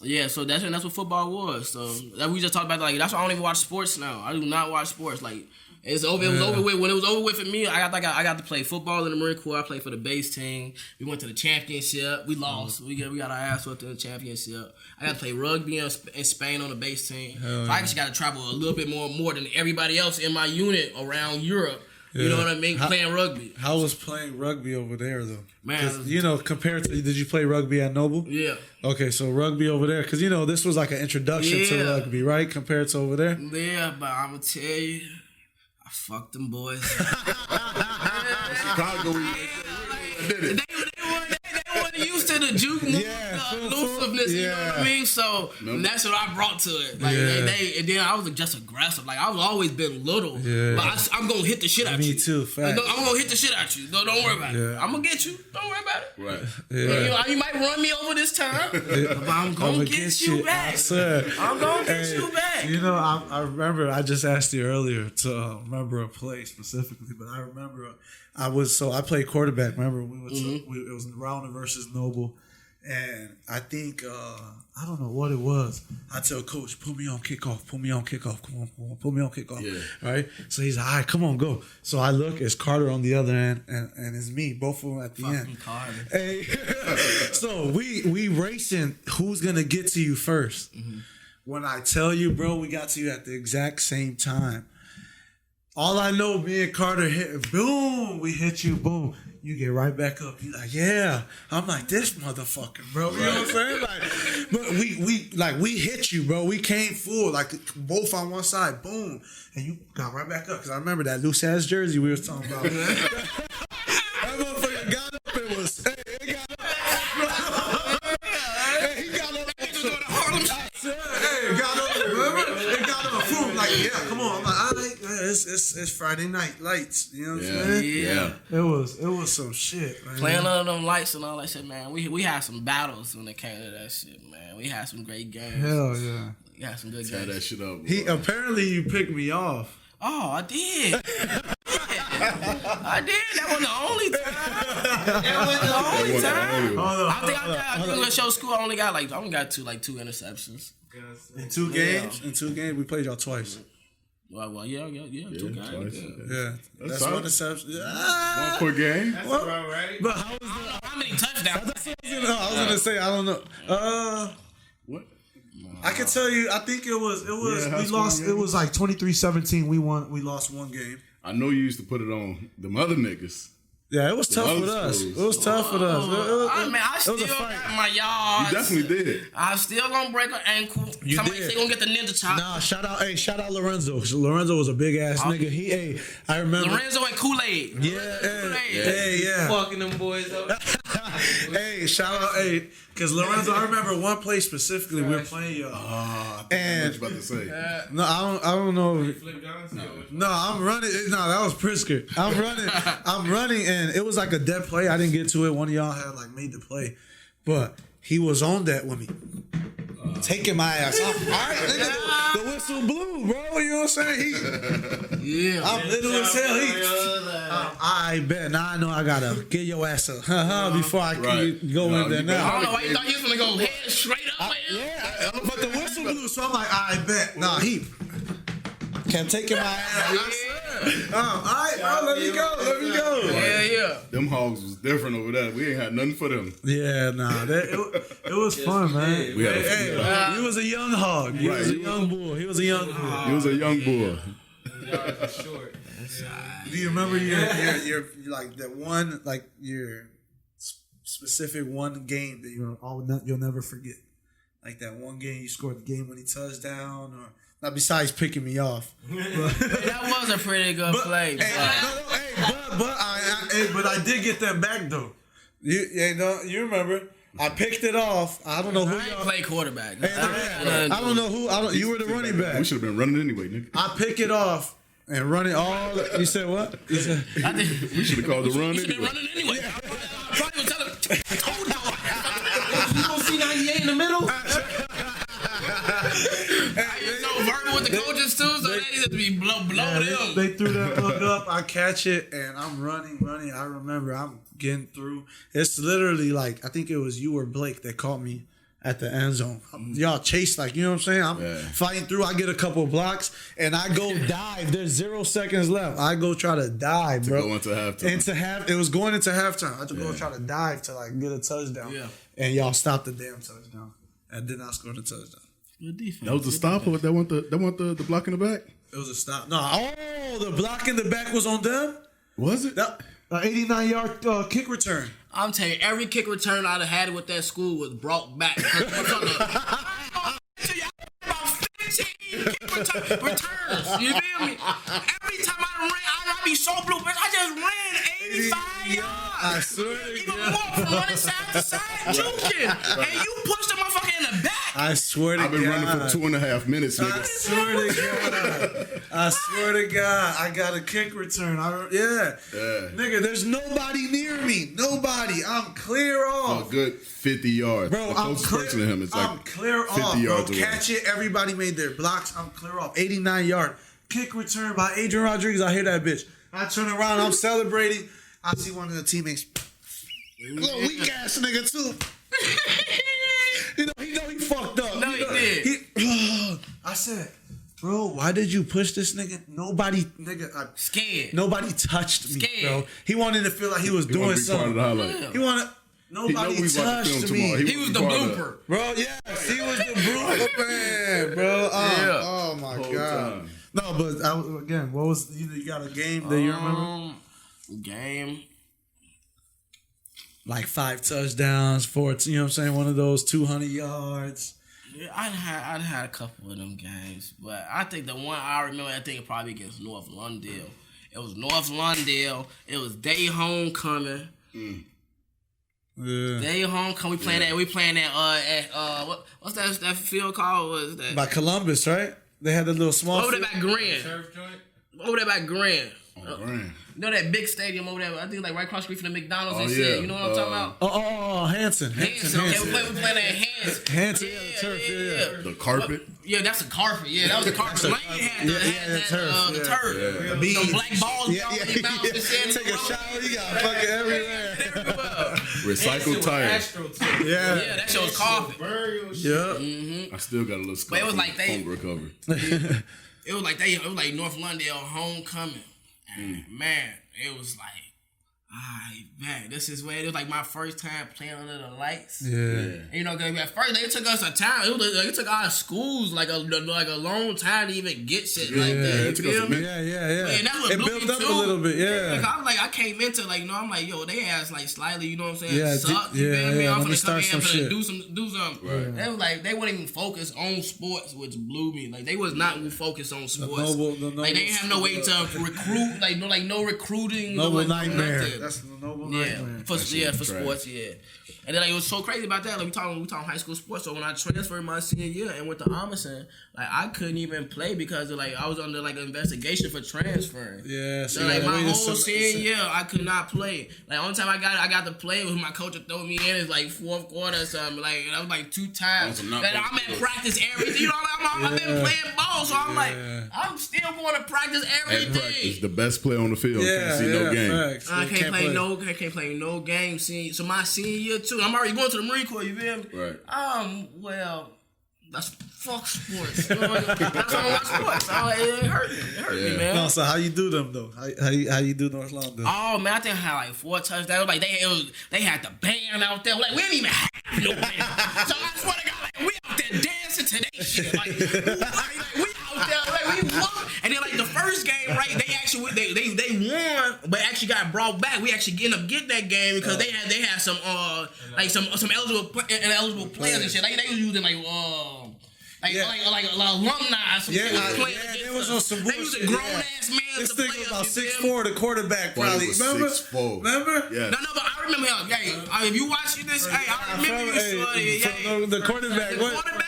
yeah, so that's what football was. So that we just talked about. Like that's why I don't even watch sports now. I do not watch sports. Like. It's over. It was over with. When it was over with for me, I got to play football in the Marine Corps. I played for the base team. We went to the championship. We lost. We got our ass whooped in the championship. I got to play rugby in Spain on the base team. So I actually got to travel a little bit more than everybody else in my unit around Europe. You know what I mean? Playing rugby. How was playing rugby over there though? Man, you know, compared to did you play rugby at Noble? Yeah. Okay, so rugby over there, because you know this was like an introduction to rugby, right? Compared to over there. Yeah, but I'm gonna tell you. Fuck them boys. Chicago, they weren't used to the juke elusiveness, you know what I mean? So that's what I brought to it. Like and then I was just aggressive. Like I've always been little, but I'm gonna hit the shit out you. Me too. Facts. I'm gonna hit the shit out you. Don't worry about it. I'm gonna get you. Don't worry about it. Right. Yeah. You might run me over this time, but I'm gonna get you back. I'm gonna get you back. You know, I remember. I just asked you earlier to remember a play specifically, but I remember I played quarterback. Remember we went it was Rounder versus Noble. And I think, I don't know what it was. I tell coach, put me on kickoff. Come on, put me on kickoff. Yeah. Right? So he's like, all right, come on, go. So I look, it's Carter on the other end, and it's me, both of them at the end. Carter. Hey. So we racing who's going to get to you first. Mm-hmm. When I tell you, bro, we got to you at the exact same time. All I know, me and Carter hit, boom, we hit you, boom. You get right back up. You like, yeah. I'm like, this motherfucker, bro. You know what I'm saying? Like, but we hit you, bro. We came full, like both on one side, boom, and you got right back up. Because I remember that loose ass jersey we was talking about. That motherfucker got up and was, he got up. Hey, he got up. Hey, got up. Remember? They got up. Boom. Like, yeah, come on. I'm like, all right. It's Friday night lights, you know what I'm saying? Yeah. It was some shit, man. Playing under them lights and all that shit, man. We had some battles when it came to that shit, man. We had some great games. Hell yeah. We had some good Tie games. that shit up. Apparently you picked me off. Oh, I did. I did. That was the only time. I think I went to school. I only got two interceptions. In two games? In 2 games, we played y'all twice. Well, yeah, 2 games. Yeah. That's one interception. One per game. That's about right. But how was many touchdowns? I was gonna say I don't know. What? I can tell you. I think it was. Yeah, we lost. It was like 23-17. We won. We lost one game. I know you used to put it on them other niggas. Yeah, it was tough with us. It was tough with us. I still got my yards. You definitely did. I still gonna break an ankle. Somebody say gonna get the ninja chop. Nah, shout out Lorenzo. Lorenzo was a big ass nigga. I remember Lorenzo and Kool-Aid. Yeah. Fucking them boys up. Hey, shout out, because Lorenzo, I remember one play specifically. We were playing y'all. I was about to say. No, I don't know. No, I'm running. No, that was Prisker. I'm running, and it was like a dead play. I didn't get to it. One of y'all had like made the play, but he was on that with me. Taking my ass off. All right, nigga, the whistle blew, bro. You know what I'm saying? I'm little as hell. I bet. Now I know I gotta get your ass up before I can go in there now. I don't know why you thought you was gonna go head straight up. But the whistle blew, so I'm like, I bet. Nah, he kept taking my ass. All right, bro, let me go. Yeah. Them hogs was different over there. We ain't had nothing for them. Yeah, nah, it was fun, man. He was a young hog. He was a young boy. He was a young boy. Short. Do you remember your like that one, like your specific one game that you'll never forget? Like that one game you scored the game-winning touchdown, or not besides picking me off. That was a pretty good play. But I did get that back though. You remember? I picked it off. I don't know who y'all play quarterback. I don't know who. You were the running back. We should have been running anyway, nigga. I pick it off and run it all. You said what? We should have called the run anyway. Been running anyway. I probably would tell him. I told y'all. You gonna see 98 in the middle? Verbal with the coaches too, so they need to be blow them. They threw that book up. I catch it, and I'm running. I remember I'm getting through. It's literally like, I think it was you or Blake that caught me at the end zone. Y'all chase, like, you know what I'm saying? I'm fighting through. I get a couple of blocks, and I go dive. There's 0 seconds left. I go try to dive, bro. Go into halftime. It was going into halftime. I had to go try to dive to like get a touchdown. Yeah. And y'all stopped the damn touchdown. And then I scored a touchdown. Good defense. That was the stop, or that want the block in the back? It was a stop. No, the block in the back was on them? Was it? 89-yard kick return. I'm telling you, every kick return I'd have had with that school was brought back. About 15 kick returns. You feel me? Every time I ran, I'd be so blue, bitch. I just ran 85 yards. I swear to Even more from running side to side, juking. And you pushed the motherfucker in the back. I swear to God. I've been running for 2.5 minutes, nigga. I swear to God. I got a kick return. Nigga, there's nobody near me. Nobody. I'm clear off. A good 50 yards. Bro, the closest person to him is like I'm clear 50 off, yards bro. away. Catch it. Everybody made their blocks. I'm clear off. 89-yard kick return by Adrian Rodriguez. I hear that bitch. I turn around. I'm celebrating. I see one of the teammates. Little weak ass nigga too. He know he fucked up. No, he did. I said, bro, why did you push this nigga? Nobody, scared. Nobody touched me, bro. He wanted to feel like he was doing something. He wanted. Nobody touched me. He was the blooper, bro. Yes, he was the blooper man, bro. Oh my God. No, but again, what was you got a game that you remember? Game. Like 5 touchdowns, 4, you know what I'm saying? One of those 200 yards. Yeah, I'd had a couple of them games, but I think the one I remember, I think it probably against North Lundale. It was North Lundale. It was day homecoming. Yeah. Day homecoming. We playing that. What's that field called? What is that? By Columbus, right? They had the little small. Over there by Grand. Surf joint? Over there by Grand. Grand. You know that big stadium over there? I think like right across the street from the McDonald's and shit. You know what I'm talking about? Oh, Hanson. Okay, we playing that Hanson. Hanson, the turf, yeah. The carpet? Yeah, that's the carpet. Yeah, that was the carpet. Lane had the turf. The turf. The black balls. Take a shower, you got fucking everywhere. Recycled tires. Yeah, that shit was carpet. Yeah. I still got a little scar. But it was like they recovery. It was like North Lundale homecoming. And man, it was like man, this is where it was like my first time playing under the lights. Yeah. And, you know, cause at first they took us a time. It took our schools like a long time to even get shit like that. You feel me? Yeah. And that's what it built up a little bit, yeah. I was like, I came into like, you know, I'm like, yo, they ass like slightly, you know what I'm saying? Yeah, suck. You feel me? I'm finna finna come in some and do something. Right. They was like, they wouldn't even focus on sports, which blew me. Like they was not focused on sports. Like they didn't have no way to recruit, like no recruiting. Noble nightmare. That's the noble nightmare. For sports, yeah. And then like it was so crazy about that. Like we talking high school sports. So when I transferred my senior year and went to Armisen, like I couldn't even play because of like I was under like an investigation for transferring. Yeah. So like my whole senior year I could not play. Like only time I got to play was my coach would throw me in is like fourth quarter or something. Like that was like 2 times. And I'm at practice every day. You know I've been playing ball, so I'm like I'm still going to practice every day. Practice, the best player on the field. Can't see no game. I can't play no game. So my senior year too. I'm already going to the Marine Corps. You feel me? Right. Well, that's fuck sports. That's all about sports. It hurt me. It hurt me, man. No, so how you do them though? How you do North London? Oh man, I think I had like 4 touchdowns. Like they had the band out there. Like we didn't even have no band. So I swear to God, like we out there dancing to that shit. Like we out there, like we won. And then like the first game, right? They actually they won, but actually got brought back. We actually ended up getting that game because they had some eligible players and shit. Like they was using like alumni. Some there was on some bullshit. They was a grown ass man. This thing was about 6'4", the quarterback probably. Remember? 6'4". Remember? Yeah. No, but I remember him. Hey, if you watching this, I remember you. The quarterback. The quarterback.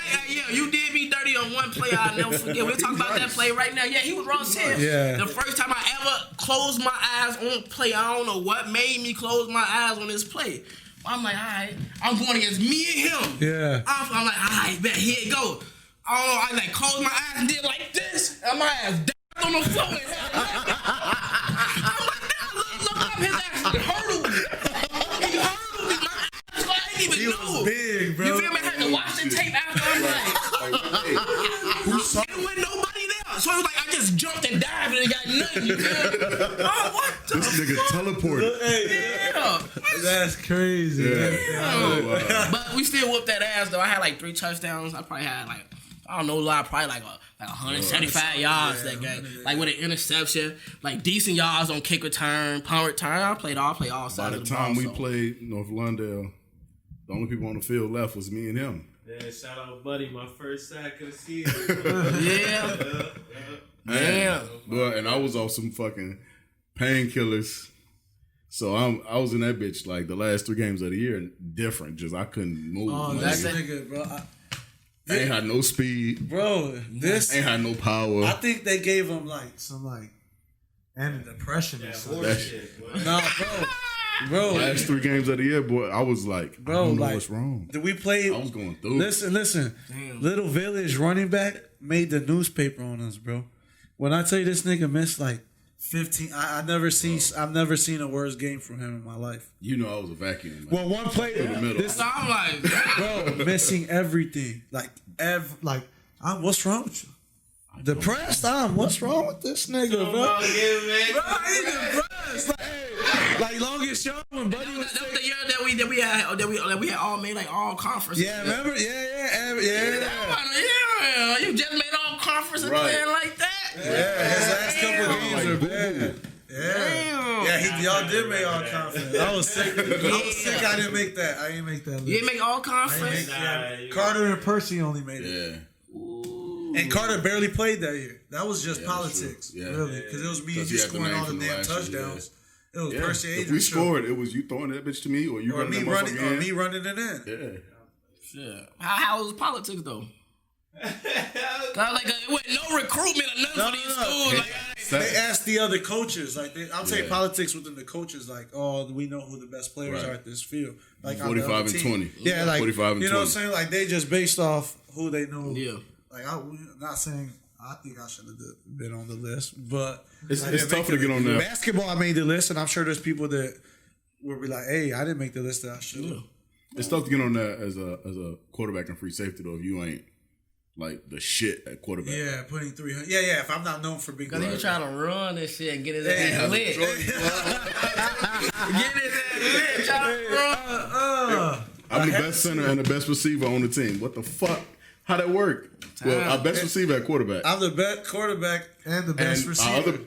You did me dirty on one play. I'll never forget. We'll talk about that play right now. Yeah, he was wrong said. Yeah. The first time I ever closed my eyes on a play, I don't know what made me close my eyes on this play. I'm like, all right, I'm going against me and him. Yeah. I'm like, all right, bet, here it go. Oh, I like closed my eyes and did like this, and my ass down on the floor. I'm like, look up, his ass hurdled me. He hurdled me. My eyes, I didn't even know. He was big, bro. You feel me? I had to watch the tape after. I'm like, it wasn't nobody there. So it was like I just jumped and dived and it got nothing. You feel me? Oh, what the This nigga teleported. Yeah. That's crazy. Yeah. Wow. But we still whooped that ass though. I had like 3 touchdowns. I probably had like, I don't know, probably like 175 yards that game. Like with an interception, like decent yards on kick return, punt return. I played all sides. By the time we played North Lawndale, the only people on the field left was me and him. Yeah, shout out, buddy, my first sack of the season. Yeah. But and I was off some fucking painkillers. So I was in that bitch like the last 3 games of the year, different. Just I couldn't move. Oh, that's nigga, bro. I ain't had no speed, bro. This ain't had no power. I think they gave him like some antidepressant or something. Nah, bro. Last 3 games of the year, boy, I was like, I don't know what's wrong. Did we play? I was going through. Listen. Damn. Little Village running back made the newspaper on us, bro. When I tell you this nigga missed like 15, I've never seen a worse game from him in my life. You know I was a vacuum. Well, one play in the middle. I'm like, bro, missing everything. What's wrong with you? Depressed? What's wrong with this nigga, bro? Bro, he's depressed. Like longest show when Buddy was the year that we had all made like all conference. Yeah, remember? Yeah. You just made all conference and playing like that. Yeah, his last couple of games are bad. Yeah, y'all did make all conference. I was sick. I didn't make that. I didn't make that list. You didn't make all conference? Carter and Percy only made it. Yeah. Ooh. And Carter barely played that year. That was just politics, really, because it was me and you scoring all the damn touchdowns. It was Percy Adrian. If we scored, it was you throwing that bitch to me or you running it in. Yeah. Shit. How was politics though? Like it wasn't no recruitment or nothing for these schools. They asked the other coaches. I'll take politics within the coaches. Like, we know who the best players are at this field. Like 45 and 20. Yeah, like 45 and 20. You know what I'm saying? Like they just based off who they know. Yeah. Like I'm not saying I think I should have been on the list, but it's tough to get on there. Basketball, I made the list, and I'm sure there's people that will be like, "Hey, I didn't make the list that I should." It's tough to get on that as a quarterback and free safety though if you ain't like the shit at quarterback. Yeah, putting 300. Yeah. If I'm not known for being, because he was trying to run this shit and get his ass lit. Get his ass lit. Trying to run. I'm the best center and the best receiver on the team. What the fuck? How that work? Well, our best receiver at quarterback. I'm the best quarterback and the best receiver.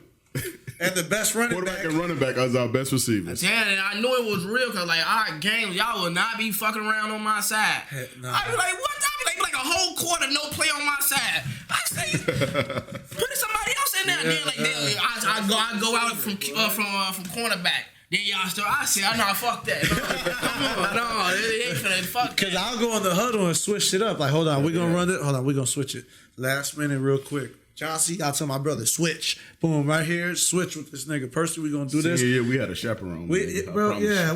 And the best running quarterback back. and running back are our best receivers. Damn, and I knew it was real because, like, our games, y'all will not be fucking around on my side. Nah. I be like, what? I be like a whole quarter, no play on my side. I say, put somebody else in there. Then, like, I go out from cornerback. Then y'all start. I say, nah, fuck that. No, it ain't finna fuck that. Because I'll go on the huddle and switch it up. Like, hold on, we gonna run it. Hold on, we gonna switch it. Last minute, real quick. John, I'll tell my brother, switch. Boom, right here, switch with this nigga. Percy, we gonna do this. Yeah, we had a chaperone. Bro, yeah.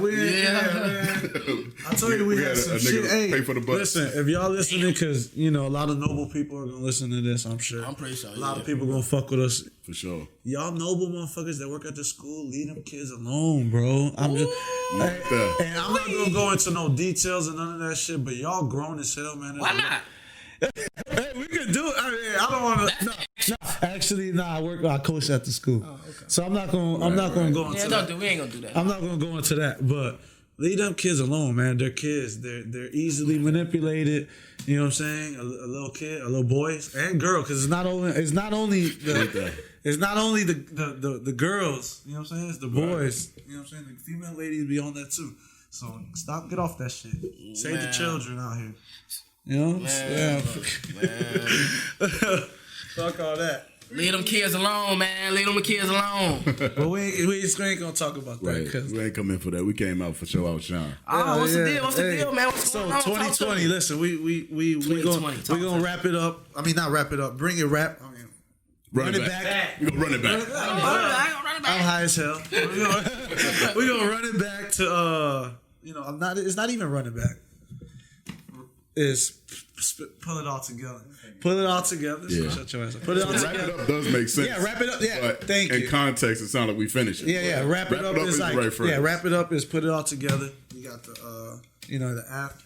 I told you we had some shit. Hey, pay for the bus. Listen, if y'all listening, because, you know, a lot of noble people are gonna listen to this, I'm sure. I'm pretty sure. A lot of people gonna fuck with us. For sure. Y'all noble motherfuckers that work at the school, leave them kids alone, bro. I'm just, and I'm not gonna go into no details and none of that shit, but y'all grown as hell, man. Why not? Hey, we can do it. I don't want to. No, actually, I coach at the school, so I'm not going. Go into that. We ain't gonna do that. I'm not gonna go into that. But leave them kids alone, man. They're kids. They're easily manipulated. You know what I'm saying? A little kid, a little boys and girl, because it's not only the girls. You know what I'm saying? It's the boys. You know what I'm saying? The female ladies be on that too. So get off that shit. Save the children out here. You know? Man. Fuck all that. Leave them kids alone, man. Leave them kids alone. But we ain't gonna talk about that. Right. We ain't come in for that. We came out for show Out Shaun. What's the deal? What's the deal, man? What's so going on? 2020, listen, we gonna wrap it up. I mean, not wrap it up. Bring it rap. I mean, run it back. We gonna run it back. I'm high as hell. We gonna run it back to it's not even running back. Is pull it all together. Pull it all together. Yeah. Shut your ass up. Put it all together. Wrap it up does make sense. Yeah, wrap it up. Yeah, but thank you. In context, it sounds like we finished it. Yeah. Wrap it up is like right phrase. wrap it up is put it all together. You got the the app.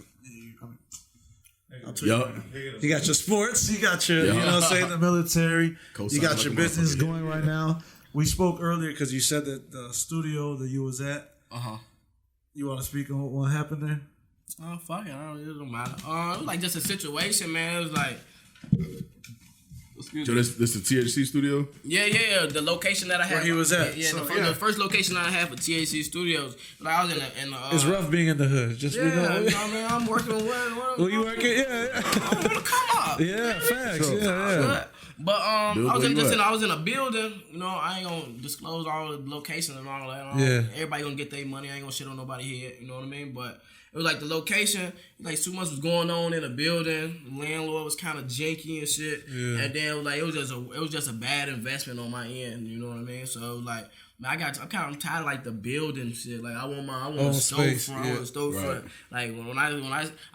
You got your sports. You got your the military. You got your business going right now. We spoke earlier because you said that the studio that you was at. You want to speak on what happened there? Oh, fuck it. It don't matter. It was like just a situation, man. It was like... So this the THC studio? Yeah. The location that I had. Where he was at. Yeah, the first location that I had for THC Studios. Like I was in the it's rough being in the hood. Just you know what I mean? I'm working with... Well, you working? Yeah. I want to come up. Yeah, facts. So, yeah. But I was in a building. You know, I ain't gonna disclose all the locations and all that. Everybody gonna get their money. I ain't gonna shit on nobody head. You know what I mean? But it was like the location, like too much was going on in the building. The landlord was kind of janky and shit. Yeah. And then it was just a bad investment on my end. You know what I mean? So it was like, man, I'm kind of tired of like the building shit. Like I want a storefront. I want a storefront. Right. Like when I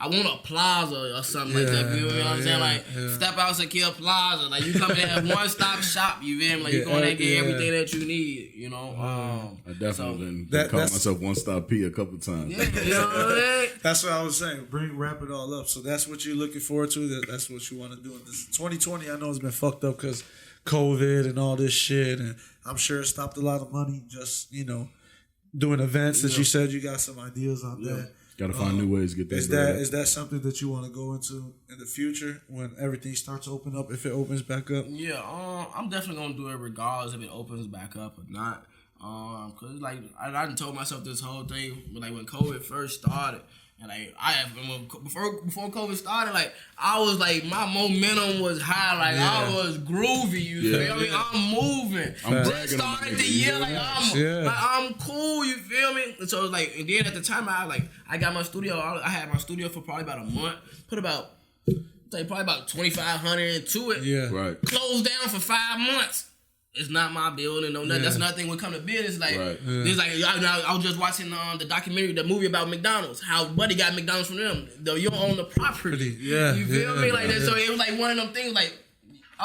want a plaza or something like that. You know what I'm saying? Like Step Out Secure Plaza. Like you come in at one stop shop. You feel me? Like you go in there and get everything that you need. You know. I definitely been calling myself One Stop P a couple times. Yeah, you know what I mean? That's what I was saying. Wrap it all up. So that's what you're looking forward to. That's what you want to do in this 2020. I know it's been fucked up because COVID and all this shit, and I'm sure it stopped a lot of money just, doing events that you said you got some ideas on that. Got to find new ways to get that. Is that something that you want to go into in the future when everything starts to open up, if it opens back up? Yeah, I'm definitely going to do it regardless if it opens back up or not. Cause like I done told myself this whole thing, but like when COVID first started, and like before COVID started, like I was like my momentum was high, like I was groovy. You feel me? I'm moving. Then started the year like I'm cool. You feel me? And so like, and then at the time I got my studio. I had my studio for probably about a month. Probably about $2,500 into it. Yeah, right. Closed down for 5 months. It's not my building, no nothing. That's another thing when it comes to business. Like, there's like I was just watching the documentary, the movie about McDonald's. How Buddy got McDonald's from them. Though you own the property. You feel me? Like that. So it was like one of them things. Like,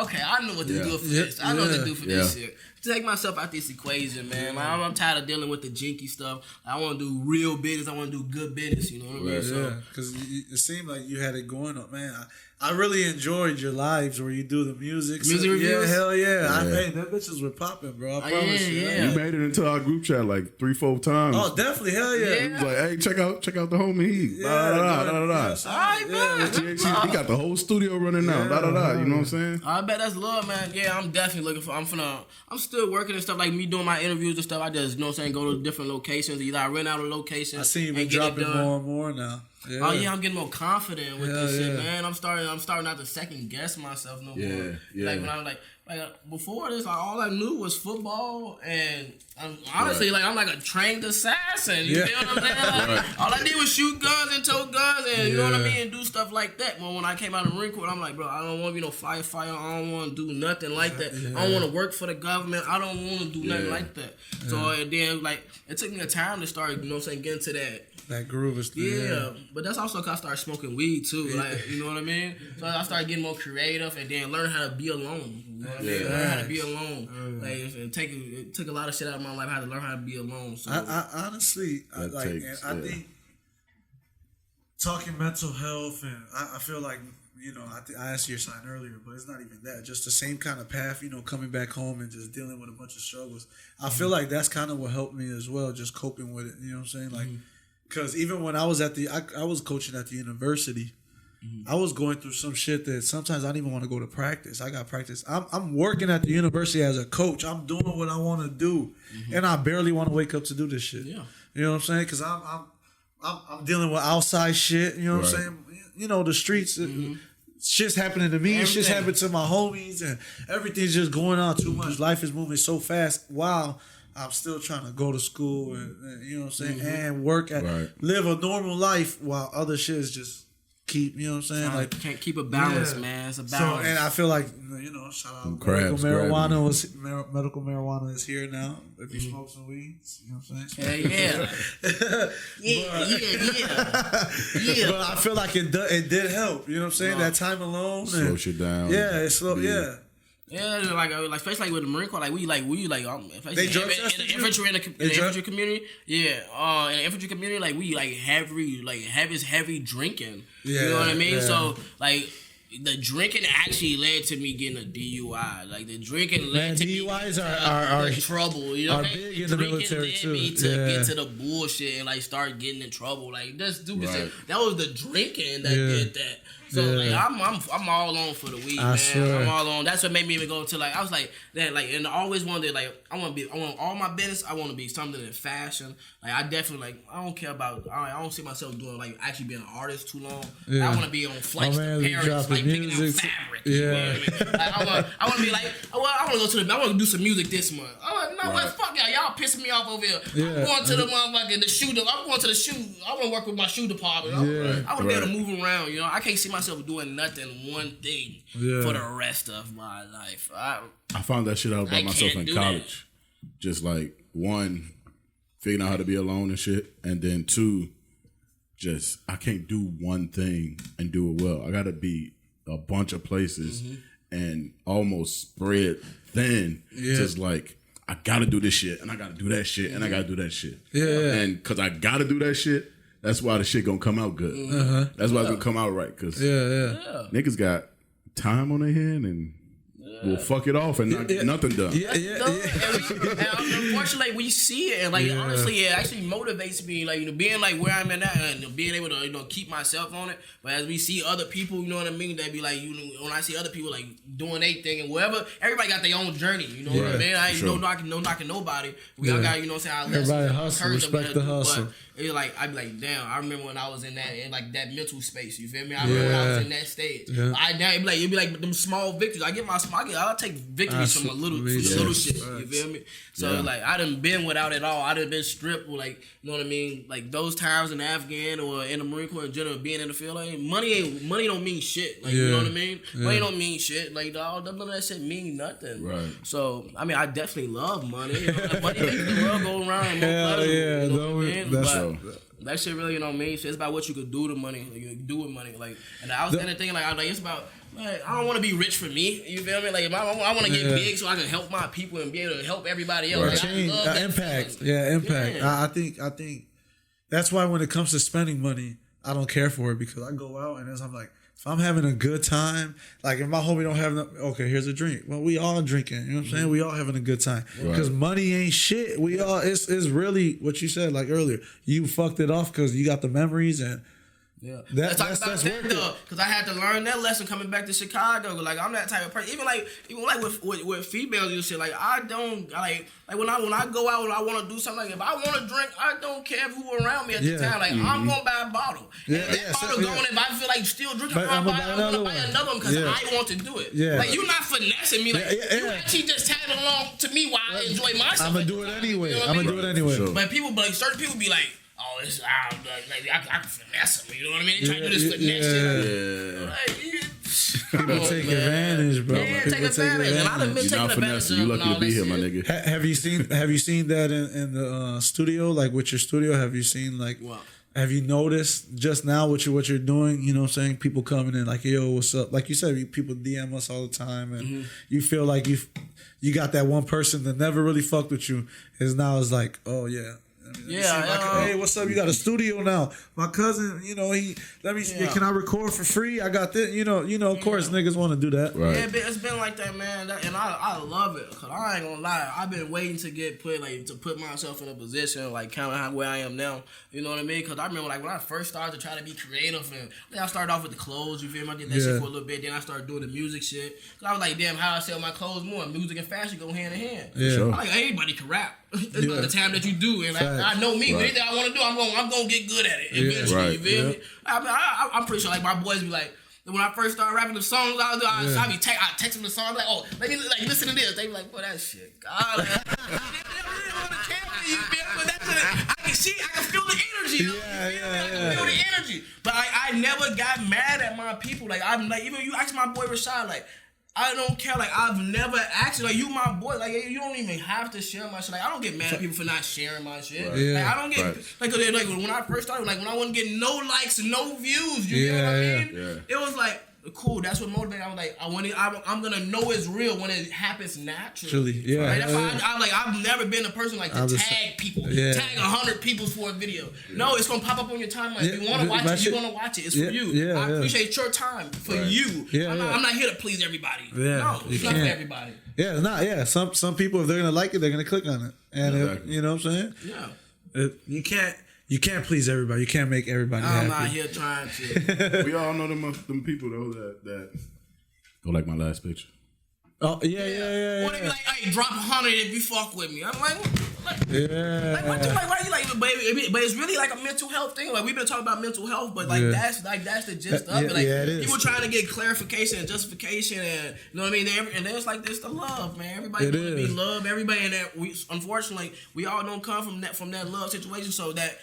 okay, I know what to do for this. I know what to do for this shit. take myself out this equation, man. I'm tired of dealing with the jinky stuff. I want to do real business. I want to do good business. You know what I mean? Yeah, because it seemed like you had it going up, man. I really enjoyed your lives where you do the music. Reviews? Yeah, hell yeah. Hey, that bitches were popping, bro. I promise you. Yeah. You made it into our group chat like 3-4 times. Oh, definitely, hell yeah. He was like, hey, check out the homie. He All right, man. He got the whole studio running now. You know what I'm saying? I bet that's love, man. Yeah, I'm definitely looking for. I'm still working and stuff like me doing my interviews and stuff. I just, you know what I'm saying, go to different locations. Either I rent out a location. I see you been dropping more and more now. Yeah. Oh yeah, I'm getting more confident with this shit, man. I'm starting not to second guess myself no more. Yeah. Like when I was like before this, like, all I knew was football, and honestly, like, I'm like a trained assassin. You feel what I'm saying? Like, all I did was shoot guns and tote guns, and you know what I mean, and do stuff like that. Well, when I came out of the Marine Corps, I'm like, bro, I don't want to be no firefighter. I don't want to do nothing like that. I don't want to work for the government. I don't want to do nothing like that. So and then, like, it took me a time to start, you know what I'm saying, getting to that groove is but that's also because I started smoking weed too, like, you know what I mean? So I started getting more creative and then learn how to be alone. You know what I mean? Learn how to be alone. Like, it took a lot of shit out of my life. I had to learn how to be alone. So I honestly, I think talking mental health, and I feel like, you know, I asked you your sign earlier, but it's not even that. Just the same kind of path, you know, coming back home and just dealing with a bunch of struggles. I feel like that's kind of what helped me as well, just coping with it. You know what I'm saying? Like, because even when I was I was coaching at the university, I was going through some shit that sometimes I don't even want to go to practice. I got practice. I'm working at the university as a coach. I'm doing what I want to do, and I barely want to wake up to do this shit. Yeah. You know what I'm saying? Because I'm dealing with outside shit. You know what I'm saying? You know, the streets. Shit's happening to me. Shit's happening to my homies, and everything's just going on too much. Life is moving so fast. Wow. I'm still trying to go to school and you know what I'm saying, and work live a normal life while other shit is just keep, you know what I'm saying? Like, can't keep a balance, man. It's a balance. So, and I feel like, you know, shout out medical marijuana is here now. If you smoke some weed, you know what I'm saying? Yeah. But I feel like it did help. You know what I'm saying? That time alone slow shit down. Yeah, it slow. Yeah. Yeah, like especially with the Marine Corps, especially in the infantry community. Yeah, in the infantry community, like we heavy drinking. Yeah, you know what I mean. Yeah. So like the drinking actually led to me getting a DUI. Like the drinking led to DUIs are trouble. You know, are big in the military too. Me to get to the bullshit and like start getting in trouble. Like that's stupid shit. That was the drinking that did that. So like I'm all on for the weed, man. Swear. I'm all on. That's what made me even go to like I was like that and I always wanted like I want all my business. I want to be something in fashion. Like I definitely like I don't care about I don't see myself doing like actually being an artist too long. I want to be on flights to Paris, like picking out fabric. You know what I mean? Like, I want to be like I want to go to I want to do some music this month. I'm like, no, what fuck y'all pissing me off over here. I'm going to the motherfucking the shoe. I'm going to the shoe. I want to work with my shoe department. I want to be able to move around. You know, I can't see myself doing nothing one thing for the rest of my life. I found that shit out about myself in college. Just like one, figuring out how to be alone and shit, and then two, just I can't do one thing and do it well. I gotta be a bunch of places and almost spread thin. Just like I gotta do this shit and I gotta do that shit and I gotta do that shit. And cause I gotta do that shit. That's why the shit gonna come out good. That's why it's gonna come out right. Cause niggas got time on their hand and will fuck it off and not get nothing done. And unfortunately, we see it and like honestly, it actually motivates me. Like, you know, being like where I'm at now and being able to, you know, keep myself on it. But as we see other people, you know what I mean, they be like, you know, when I see other people like doing their thing and whatever, everybody got their own journey. You know what I mean? I ain't no knocking nobody. We all got, you know what I'm saying, everybody hustle, respect the hustle. It's like I'd be like, damn. I remember when I was in like that mental space. You feel me? I remember when I was in that stage. It'd be like them small victories. I'll take victories from a little shit. You feel me? So like I done been without it all. I done been stripped with like, you know what I mean? Like those times in Afghan or in the Marine Corps in general, being in the field, like money don't mean shit. Like you know what I mean? Money don't mean shit. Like dog, none of that shit mean nothing. Right. So I mean, I definitely love money. You know, money makes the world go around. And more pleasure, you know what I mean? That shit really don't mean shit. It's about what you could do to money. Like, you can do with money. Like, and I was thinking, like, it's about, like, I don't want to be rich for me. You feel me? Like, I want to get big so I can help my people and be able to help everybody else. Like, Change, I love that impact. feeling. Yeah, impact. Yeah. I think that's why when it comes to spending money, I don't care for it because I go out and I'm like, if I'm having a good time, like if my homie don't have no, okay, here's a drink. Well, we all drinking. You know what I'm saying? We all having a good time because money ain't shit. We all it's really what you said like earlier. You fucked it off because you got the memories and. Yeah, that's worth it though, because I had to learn that lesson coming back to Chicago. Like I'm that type of person. Even like with females and shit. Like I don't like when I go out and I want to do something. Like if I want to drink, I don't care who around me at the time. Like I'm gonna buy a bottle. And if that bottle going, if I feel like still drinking, I'm gonna buy another one because I want to do it. Yeah. Like you're not finessing me. Like you actually just tag along to me while I enjoy myself. I'm gonna do it anyway. You know I'm gonna do it anyway. Sure. But certain people be like. Oh, it's I can finesse them. You know what I mean? They try to do this finesse shit. People take advantage, bro. Yeah, take advantage. And I done been taking advantage of. You lucky to be here, my nigga. Have you seen that in the studio? Like with your studio, have you seen like? What? Have you noticed just now what you're doing? You know what I'm saying? People coming in like, yo, what's up? Like you said, people DM us all the time, and you feel like you got that one person that never really fucked with you. Is now is like, oh yeah. Hey, what's up? You got a studio now. My cousin, can I record for free? I got this. Of course, niggas want to do that. Right. Yeah, it's been like that, man. And I love it. Cause I ain't gonna lie. I've been waiting to get put myself in a position like kind of where I am now. You know what I mean? Cause I remember like when I first started to try to be creative and I started off with the clothes. You feel me? I did that shit for a little bit. Then I started doing the music shit. Cause I was like, damn, how I sell my clothes more? Music and fashion go hand in hand. Yeah. Sure. Like anybody can rap. It's about the time that you do, and I know me. Anything I want to do, I'm gonna get good at it eventually. You feel me? I'm pretty sure like my boys be like. When I first started rapping the songs I do, I text them the song like, oh, let me listen to this. They be like, boy, that shit, God, they really want to camp me, you feel me? But that's it. I can feel the energy. I can feel the energy. But I never got mad at my people. Like I'm like, even you ask my boy Rashad, like. I don't care. Like I've never asked you. Like you, my boy. Like you don't even have to share my shit. Like I don't get mad at people for not sharing my shit. Right. Like I don't get like when I first started. Like when I wasn't getting no likes, no views. You know what I mean? Yeah. It was like cool. That's what motivated. I was like, I'm gonna know it's real when it happens naturally. Yeah. Right? That's why I've never been a person like to tag people, tag 100 people for a video. Yeah. No, it's gonna pop up on your timeline. If you want to watch it, you're gonna watch it. It's for you. Yeah, I appreciate your time for you. Yeah, I'm not here to please everybody. Yeah, no, it's not for everybody. Yeah, it's not. Yeah, some people if they're gonna like it, they're gonna click on it, and you know what I'm saying? Yeah. You can't please everybody. You can't make everybody happy. I'm not here trying to. We all know them people though that go like my last picture. Oh yeah. Or they be like, hey, drop 100 if you fuck with me. I'm like, why you like, but it's really like a mental health thing. Like we've been talking about mental health, but that's the gist of it. Like people trying to get clarification and justification, and you know what I mean. And there's like this the love, man. Everybody want to be loved. Everybody, and that unfortunately we all don't come from that love situation. So that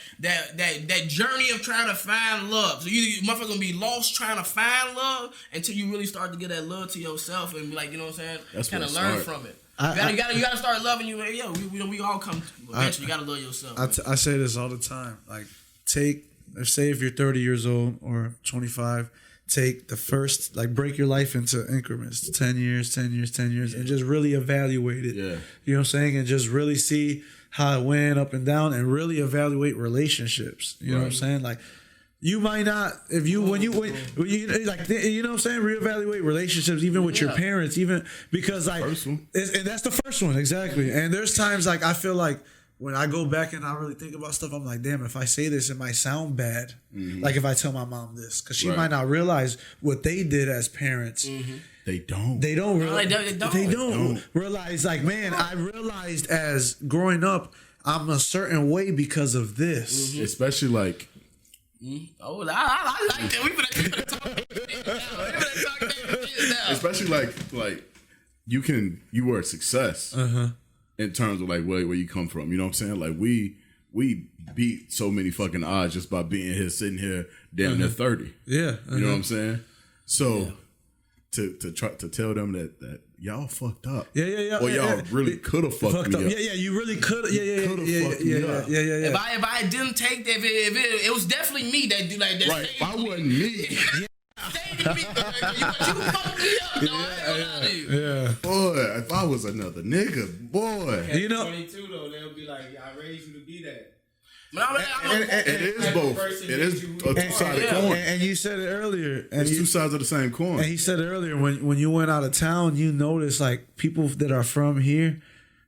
journey of trying to find love. So you motherfuckers gonna be lost trying to find love until you really start to get that love to yourself and be like, you know what I'm saying. That's kind of learn from it. You gotta start loving you. Yo, we all come. Eventually, you gotta love yourself. I say this all the time. Like, say if you're 30 years old or 25, take the first, break your life into increments, 10 years, and just really evaluate it. Yeah. You know what I'm saying? And just really see how it went up and down, and really evaluate relationships. You know what I'm saying? Like. You might not when you know what I'm saying, reevaluate relationships even with your parents, even because and that's the first one exactly. And there's times like I feel like when I go back and I really think about stuff, I'm like, damn, if I say this, it might sound bad. Mm-hmm. Like if I tell my mom this, because she might not realize what they did as parents. Mm-hmm. They don't realize. Like, man, I realized as growing up, I'm a certain way because of this, especially like. Oh, I like that. We better talk that shit now. Especially like you were a success in terms of like where you come from. You know what I'm saying? Like we beat so many fucking odds just by being here, sitting here, damn near 30. Yeah, you know what I'm saying? So to try to tell them that y'all fucked up. Yeah. Or y'all really could have fucked me up. Yeah, you really could have. Yeah. If I didn't take that, if it was definitely me that do like that. Right. If I wasn't me. You fucked me up, Yeah. Boy, if I was another nigga, boy. At 22 though, they'll be like, I raised you to be that. It is both. It is a two-sided coin. And you said it earlier. It's two sides of the same coin. And he said it earlier, when you went out of town, you notice like people that are from here,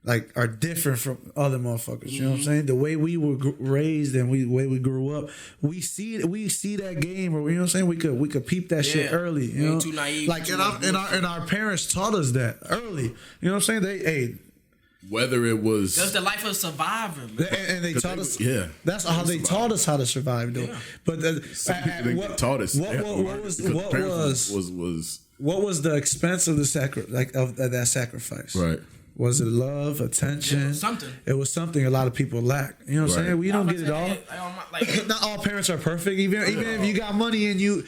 like are different from other motherfuckers. You know what I'm saying? The way we were raised and the way we grew up, we see that game, or you know what I'm saying? We could peep that shit early. You know, too naive. Like and our parents taught us that early. You know what I'm saying? Whether it was that's the life of a survivor, man. And they taught us. Yeah, that's how they taught us how to survive, though. Yeah. But what taught us what was the expense of the of that sacrifice? Right. Was it love, attention? Something. It was something a lot of people lack. You know what I'm saying? We don't get it all. Not all parents are perfect. Even if you got money and you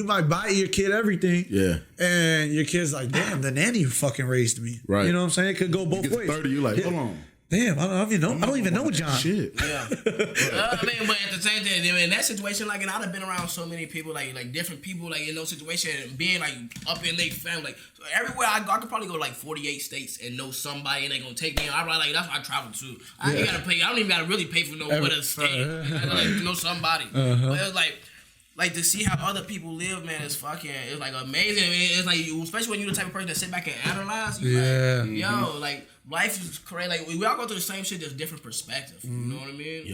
might buy your kid everything. Yeah. And your kid's like, damn, the nanny fucking raised me. Right. You know what I'm saying? It could go both ways. 30, you like, hold on. Damn, I don't even know John. Shit. Yeah. But at the same time, in that situation, like, and I've been around so many people, like different people, like in those situations, and being like up in their family, like so everywhere I go, I could probably go to like 48 states and know somebody, and they gonna take me. I'm like, that's why I travel too. I ain't gotta pay. I don't even gotta really pay for no what a state. I gotta know somebody. But it's like to see how other people live, man, it's like amazing. I mean, it's like, especially when you're the type of person that sit back and analyze. Like life is crazy. Like we all go through the same shit, just different perspective. You know what I mean?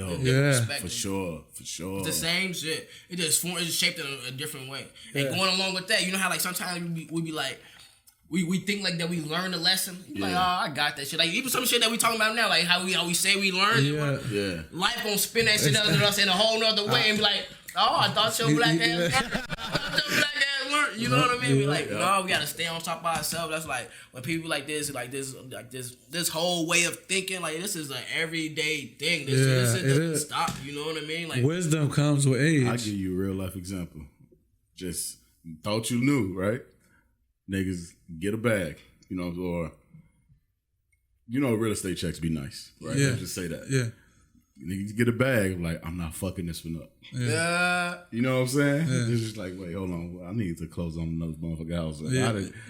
For sure. It's the same shit. It's shaped in a different way. And going along with that, you know how like sometimes we be like. We think like that we learned a lesson. Like, oh, I got that shit. Like even some shit that we talking about now, like how we say we learned it. Life gonna spin that shit under us in a whole nother way and be like, oh, I thought your black ass learned. You know what I mean? Be like, no, we gotta stay on top of ourselves. That's like when people like this whole way of thinking, like this is an everyday thing. This shit doesn't stop. You know what I mean? Like wisdom comes with age. I'll give you a real life example. Just thought you knew, right? Niggas get a bag, you know, or real estate checks be nice, right? Yeah. Let's just say that. Yeah. Niggas get a bag, like, I'm not fucking this one up. Yeah. You know what I'm saying? Yeah. It's just like, wait, hold on. I need to close on another motherfucker house. Like,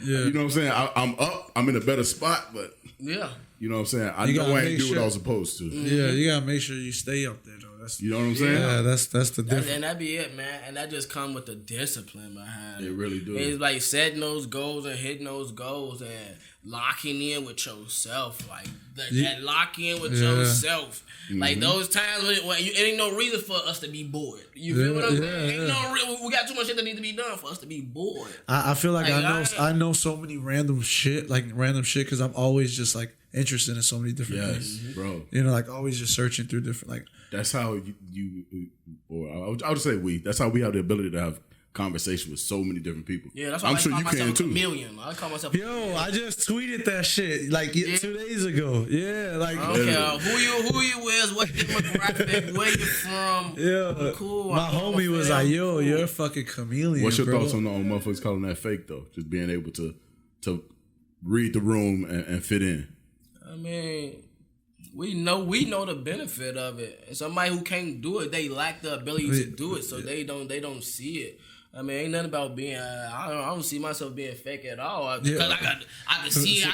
you know what I'm saying? I'm up. I'm in a better spot, but you know what I'm saying? I know I ain't do what I was supposed to. Yeah, you gotta make sure you stay up there, though. You know what I'm saying? Yeah, that's the difference. And that be it, man. And that just come with the discipline behind it. It really do. It's like setting those goals and hitting those goals and locking in with yourself. Like that lock in with yourself. Mm-hmm. Like those times when it ain't no reason for us to be bored. You feel what I'm saying? Ain't no we got too much shit that need to be done for us to be bored. I feel like I know so many random shit because I'm always just like interested in so many different things. Bro. You know, like always just searching through different like. That's how or I would say that's how we have the ability to have conversation with so many different people. Yeah, that's why I'm I sure call you myself can too. Chameleon. I call myself. Yo, I just tweeted that shit like 2 days ago. Yeah, like I don't care who you is, what demographic, where you from. Yeah, cool. My homie was like, "Yo, you're a fucking chameleon." What's your thoughts on motherfuckers calling that fake though? Just being able to read the room and fit in. I mean. We know the benefit of it. And somebody who can't do it, they lack the ability to do it, so they don't see it. I mean, ain't nothing about being. I don't see myself being fake at all. Because I can see.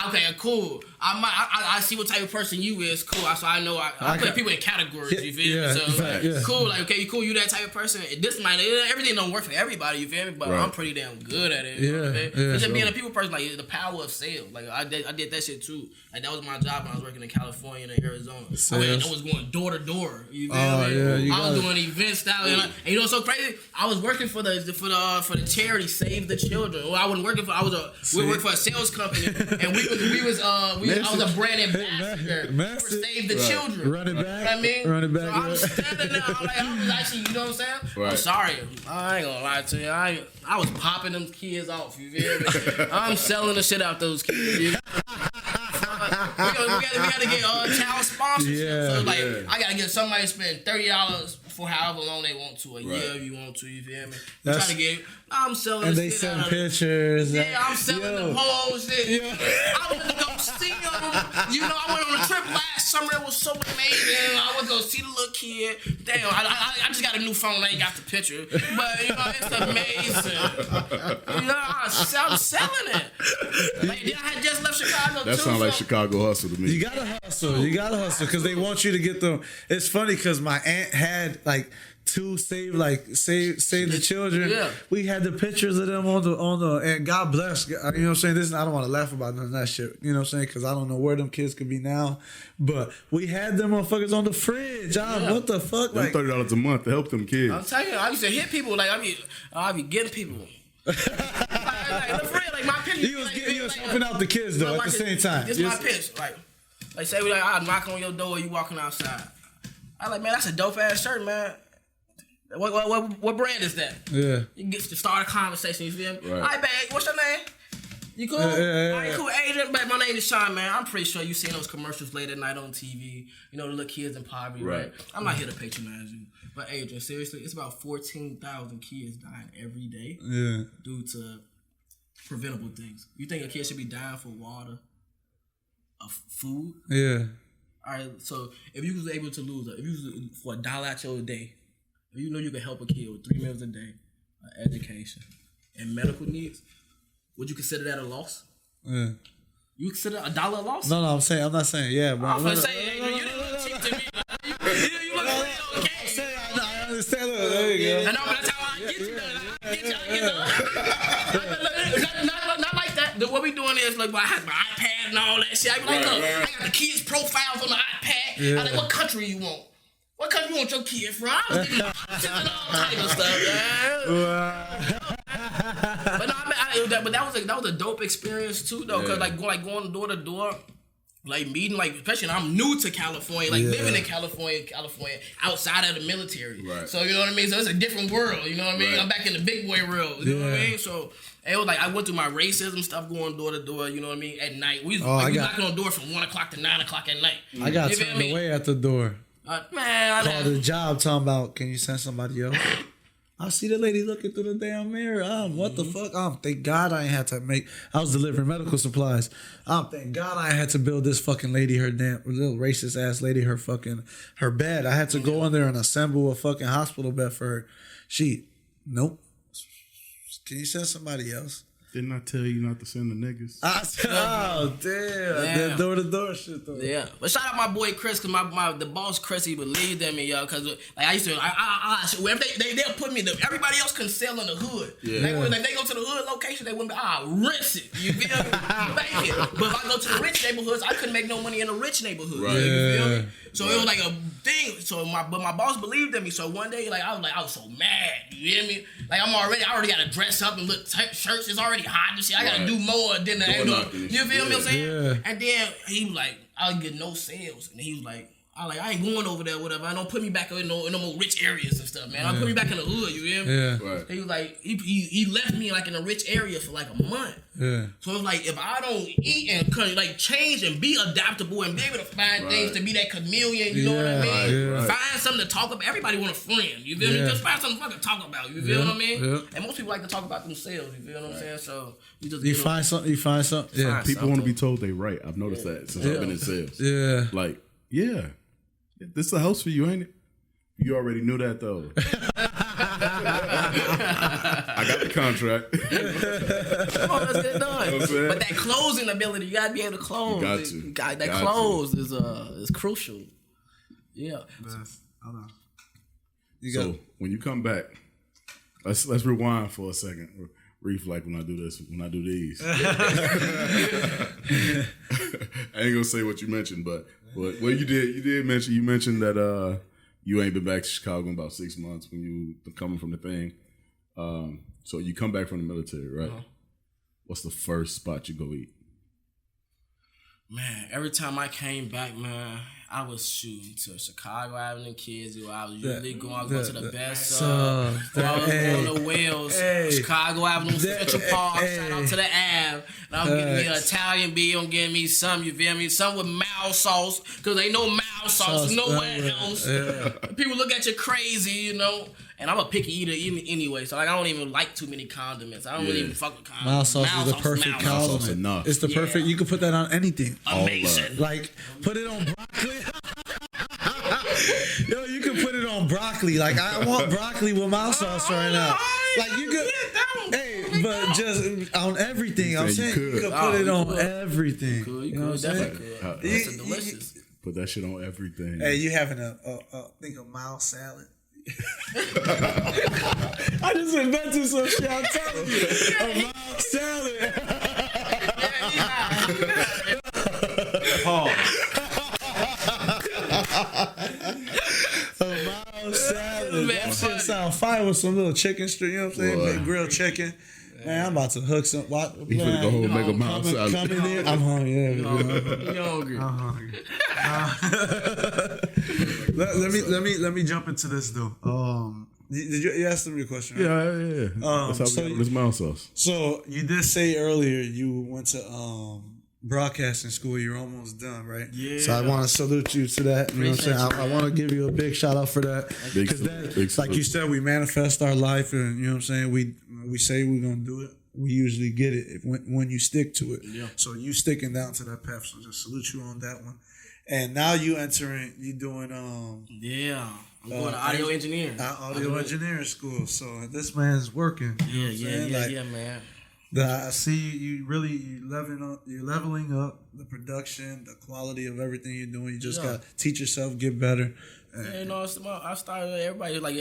Okay, cool. I see what type of person you is. Cool. So I know. I put people in categories. You feel me? So cool. Like okay, cool. You that type of person. Everything don't work for everybody. You feel me? But I'm pretty damn good at it. It's just being a people person. Like the power of sales. Like I did that shit too. Like that was my job when I was working in California and Arizona. I was going door to door. You feel me? I was doing event style. And you know what's so crazy? I was working for the charity Save the Children. Well, I wasn't working for. We worked for a sales company, and I was a brand ambassador for Save the Children. Run it back. You know what I mean? Run it back. So I was standing there. I was actually, you know what I'm saying? Right. I'm sorry. I ain't gonna lie to you. I was popping them kids off. You feel me? I'm selling the shit out those kids. You know? We gotta get child sponsorship. So like, I gotta get somebody to spend $30 for however long they want to, a year if you want to, you feel me? That's, trying to get, I'm selling and the they shit send out of pictures. Yeah, I'm selling the whole shit. I went to go see them. You know, I went on a trip last summer. It was so amazing. I went to go see the little kid. Damn, I just got a new phone. I ain't got the picture. But, you know, it's amazing. You know, I'm selling it. Like, then I had just left Chicago, That sounds like Chicago hustle to me. You gotta hustle because they want you to get them. It's funny because my aunt had like two save the children. Yeah. We had the pictures of them on the and God bless. You know what I'm saying? This I don't want to laugh about none of that shit. You know what I'm saying? Because I don't know where them kids could be now. But we had them motherfuckers on the fridge. What the fuck? Them Like $30 a month to help them kids. I'm telling you, I used to hit people. Like, I be getting people. like my picture. You was helping out the kids though at the same time. This my pitch. Like say I knock on your door, you walking outside. I like, man, that's a dope ass shirt, man. What brand is that? Yeah. You get to start a conversation. You feel me? Right. All right, babe. What's your name? You cool? Yeah. All right, cool. Agent, but my name is Shaun, man. I'm pretty sure you seen those commercials late at night on TV. You know, the little kids in poverty, right? I'm not here to patronize you, but Agent, seriously, it's about 14,000 kids dying every day due to preventable things. You think a kid should be dying for water, of food? Yeah. All right, so if you was able to lose, for $1 out your day, if you know you could help a kid with 3 meals a day, education, and medical needs, would you consider that a loss? Yeah. You consider $1 a loss? No, I'm not saying, yeah, bro. I'm gonna say, you look cheap to me. You look real okay. I understand. Look, there you go. I know, but that's how I get you. Not like that. What we doing is, like, I have my iPad and all that shit. I be like, look, I got the kids' profiles on the iPad. Yeah. I'm like, what country you want? What country you want your kid from? I was giving you options and all type of stuff, man. But no, but that was a dope experience too, though, because like going door to door, like meeting, like especially I'm new to California, like living in California, outside of the military. Right. So you know what I mean. So it's a different world. You know what I mean. Right. I'm back in the big boy world. You know what I mean. So it was like I went through my racism stuff going door to door. You know what I mean. At night, we knocking on doors from 1 o'clock to 9 o'clock at night. I got turned away at the door. Man, called the job talking about, can you send somebody else? I see the lady looking through the damn mirror. What the fuck? Thank God I ain't had to I was delivering medical supplies. Thank God I had to build this fucking lady, her damn little racist ass lady, her bed. I had to go in there and assemble a fucking hospital bed for her. Nope. Can you send somebody else? Didn't I tell you not to send the niggas? Oh, damn. That door-to-door shit, though. Yeah. But shout out my boy Chris, because the boss Chris, he believed in me, yo. Because like, I used to, wherever they'll put me, everybody else can sell in the hood. Yeah. Like they go to the hood location, they wouldn't be, rinse it. You feel me? Make it. But if I go to the rich neighborhoods, I couldn't make no money in the rich neighborhoods. Right. You feel me? So it was like a thing. So my boss believed in me. So one day, I was so mad. You hear me? Like I already got to dress up and look shirts. It's already hot and shit. I got to do more than you feel me? What I'm saying? Yeah. And then he was like, I would get no sales. And he was like, I ain't going over there, whatever. I don't put me back in no more rich areas and stuff, man. I put me back in the hood, you hear me? Yeah. Right. He was like, he left me like in a rich area for like a month. Yeah. So it was like, if I don't eat and like change and be adaptable and be able to find things to be that chameleon, you know what I mean? Right. Find something to talk about. Everybody want a friend, you feel me? Just find something to fucking talk about, you feel what I mean? Yeah. And most people like to talk about themselves, you feel what I'm saying? So you find something. Yeah. People want to be told they right. I've noticed that since I've been in sales. Yeah. Like, this is a house for you, ain't it? You already knew that, though. I got the contract. Let's get it done. You know but that closing ability, you gotta be able to close. You got to. That close is crucial. Yeah. So when you come back, let's rewind for a second. Reef like when I do these. I ain't gonna say what you mentioned, but you did mention that you ain't been back to Chicago in about 6 months when you coming from the thing. So you come back from the military, right? What's the first spot you go eat? Man, every time I came back, man, I was shooting to Chicago Avenue Kids. I was usually going to the best. I was going to Wales, Chicago Avenue, Central Park. Shout out to the Ave. And I'm getting me an Italian beef. I'm getting me some, you feel me? Some with mild sauce, because they know mild Mild sauce, nowhere else. Yeah. People look at you crazy, you know. And I'm a picky eater anyway, so like I don't even like too many condiments. I don't really even fuck with condiments. Mild sauce is the perfect condiment. It's the perfect. You can put that on anything. Amazing. Like put it on broccoli. Yo, you can put it on broccoli. Like I want broccoli with mild sauce right now. Like you could, but just on everything. I'm saying you could put it on everything. You know what I'm saying? It's delicious. Put that shit on everything. Hey, you having a mild salad? I just invented some shit. I'm telling you, a mild salad. Pause. A mild salad. That shit sound fire with some little chicken strip. You know what I'm saying? Like grilled chicken. Man, I'm about to hook some. You finna go home and make a mild salad. Come in there. I'm hungry. Yeah, you hungry? I'm hungry. Let me jump into this though. Did you ask them your question? Right? Yeah. That's how we got this mild sauce. So you did say earlier you went to broadcasting school. You're almost done, right? Yeah. So I want to salute you to that. You know what I'm saying? I want to give you a big shout out for that. Because like you said, we manifest our life, and you know what I'm saying. We say we're gonna do it. We usually get it when you stick to it. Yeah. So you sticking down to that path. So just salute you on that one. And now you doing I'm going to audio engineering. Audio engineering school. So this man's working. Yeah, man. I see you're leveling up the production, the quality of everything you're doing. You just got to teach yourself, get better. Yeah, you know, I started everybody, like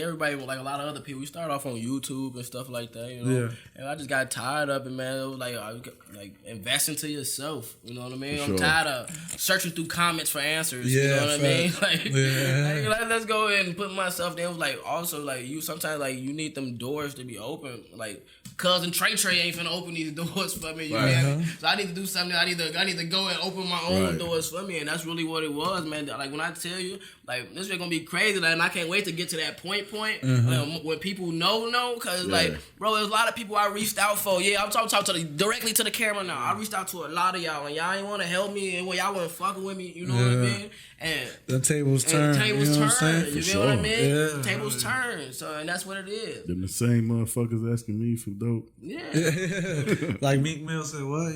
a lot of other people. We started off on YouTube and stuff like that, you know. Yeah. And I just got tired of it, man. It was like invest into yourself. You know what I mean? I'm tired of searching through comments for answers. You know what I mean? Like, let's go ahead and put myself there. It was like also like you sometimes like you need them doors to be open. Like cousin Trey ain't finna open these doors for me. You know? So I need to do something. I need to go and open my own doors for me, and that's really what it was, man. Like when I tell you, like this is gonna be crazy, and I can't wait to get to that point when people know, cause like, bro, there's a lot of people I reached out for. Yeah, I'm talking directly to the camera now. I reached out to a lot of y'all, and y'all ain't want to help me, and y'all wasn't fucking with me. You know what I mean? And the tables turn. You know what I'm saying? You know what I mean? Yeah. Tables turn. So, and that's what it is. Them the same motherfuckers asking me for dope. Yeah. Like Meek Mill said, what?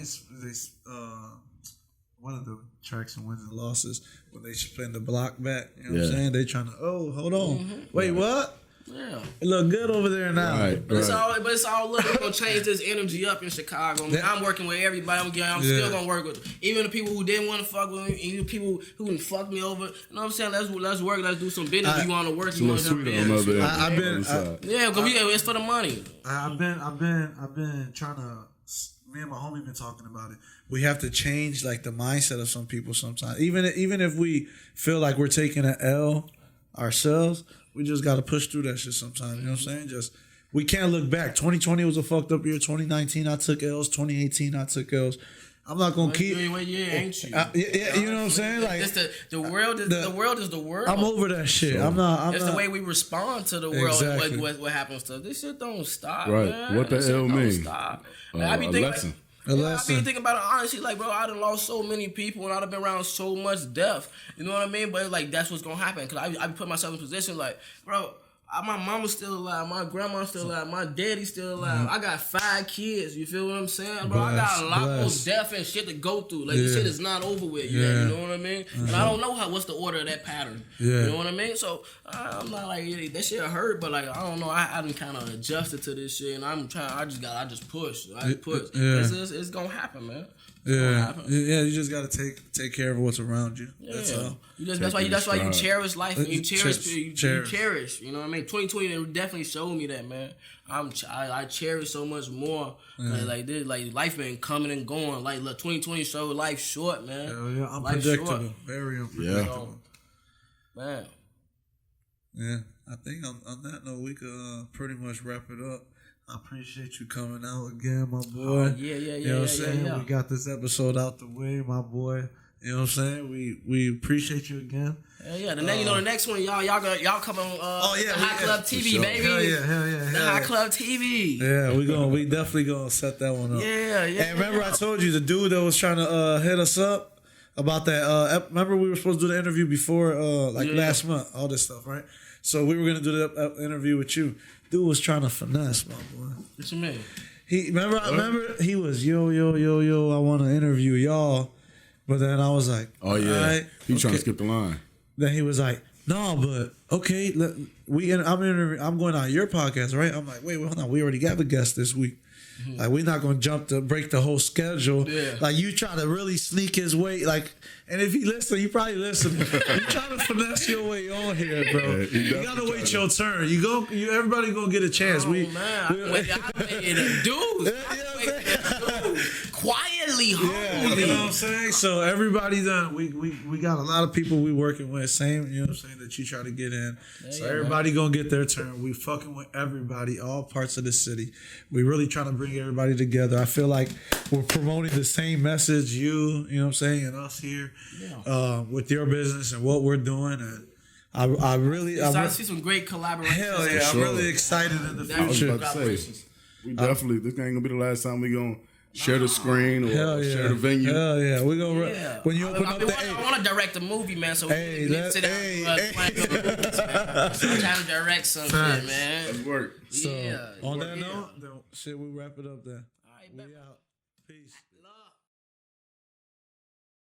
One of the tracks and wins and losses when they playing the block back. You know what I'm saying? They trying to, hold on. Wait, what? Yeah. It look good over there now. But it's all look, we're gonna change this energy up in Chicago. I'm working with everybody. I'm still gonna work with even the people who didn't want to fuck with me, even the people who didn't fuck me over. You know what I'm saying? Let's work, let's do some business. You wanna work, you wanna help me. Because it's for the money. I've been trying to, me and my homie been talking about it. We have to change like the mindset of some people sometimes. Even if we feel like we're taking an L ourselves, we just got to push through that shit sometimes. You know what I'm saying? We can't look back. 2020 was a fucked up year. 2019, I took L's. 2018, I took L's. I'm not gonna keep. Ain't you? You know what I'm saying? Like the world is the world. I'm over that shit. Sure. I'm not. It's the way we respond to the world. Exactly. What happens to this shit don't stop. Right. Man. What the hell mean? Stop. I be thinking. Lesson. I be thinking about it honestly, like, bro, I done lost so many people and I done been around so much death. You know what I mean? But like, that's what's gonna happen. Cause I put myself in a position like, bro, my mama's still alive, my grandma's still alive, my daddy's still alive. I got 5 kids. You feel what I'm saying, bro? I got a lot more death and shit to go through. Like, this shit is not over with yet. You know what I mean? And I don't know what's the order of that pattern. You know what I mean? So I'm not like that shit hurt, but like I don't know. I done kind of adjusted to this shit, and I'm trying. I just push. It's gonna happen, man. You just gotta take care of what's around you. That's all. That's why you cherish life and you cherish. You know what I mean? 2020 definitely showed me that, man. I cherish so much more. Like this, like life been coming and going. Like look, 2020 showed life short, man. Hell yeah, unpredictable, very unpredictable. Man. Yeah, I think on that note we could pretty much wrap it up. I appreciate you coming out again, my boy. You know what I'm saying? We got this episode out the way, my boy. You know what I'm saying? We appreciate you again. The next one, y'all come on the Hot Club TV, baby. Hell yeah. The Hot Club TV. Yeah, we definitely gonna set that one up. Yeah. And remember I told you the dude that was trying to hit us up about that. Remember we were supposed to do the interview before, last month, all this stuff, right? So we were gonna do the interview with you. Dude was trying to finesse, my boy. What you mean? Remember he was yo. I want to interview y'all, but then I was like, oh yeah, right, he trying to skip the line. Then he was like, no, but okay, I'm going on your podcast, right? I'm like, wait, hold on, we already got the guest this week. Like, we're not gonna jump to break the whole schedule. Yeah. Like, you try to really sneak his way, like, and if he listen, he probably listen. You trying to finesse your way on here, bro. Yeah, you gotta wait your turn. Everybody gonna get a chance. Oh, man, I waited a dude. Quietly, humbly. You know what I'm saying? So everybody done. We got a lot of people we working with. Same, you know what I'm saying, that you try to get in. So everybody gonna get their turn. We fucking with everybody, all parts of the city. We really trying to bring everybody together. I feel like we're promoting the same message, you know what I'm saying, and us here with your business and what we're doing. And I see some great collaborations. Hell yeah, I'm really excited in the future. We definitely, this ain't gonna be the last time we gonna share the screen or share the venue. Hell yeah, we gonna when you open up I want to direct a movie, man. So we can sit down and plan movies, man. I'm trying to direct some shit, man. Let's work. So on that note, shit, we wrap it up then. All right, we out. Peace.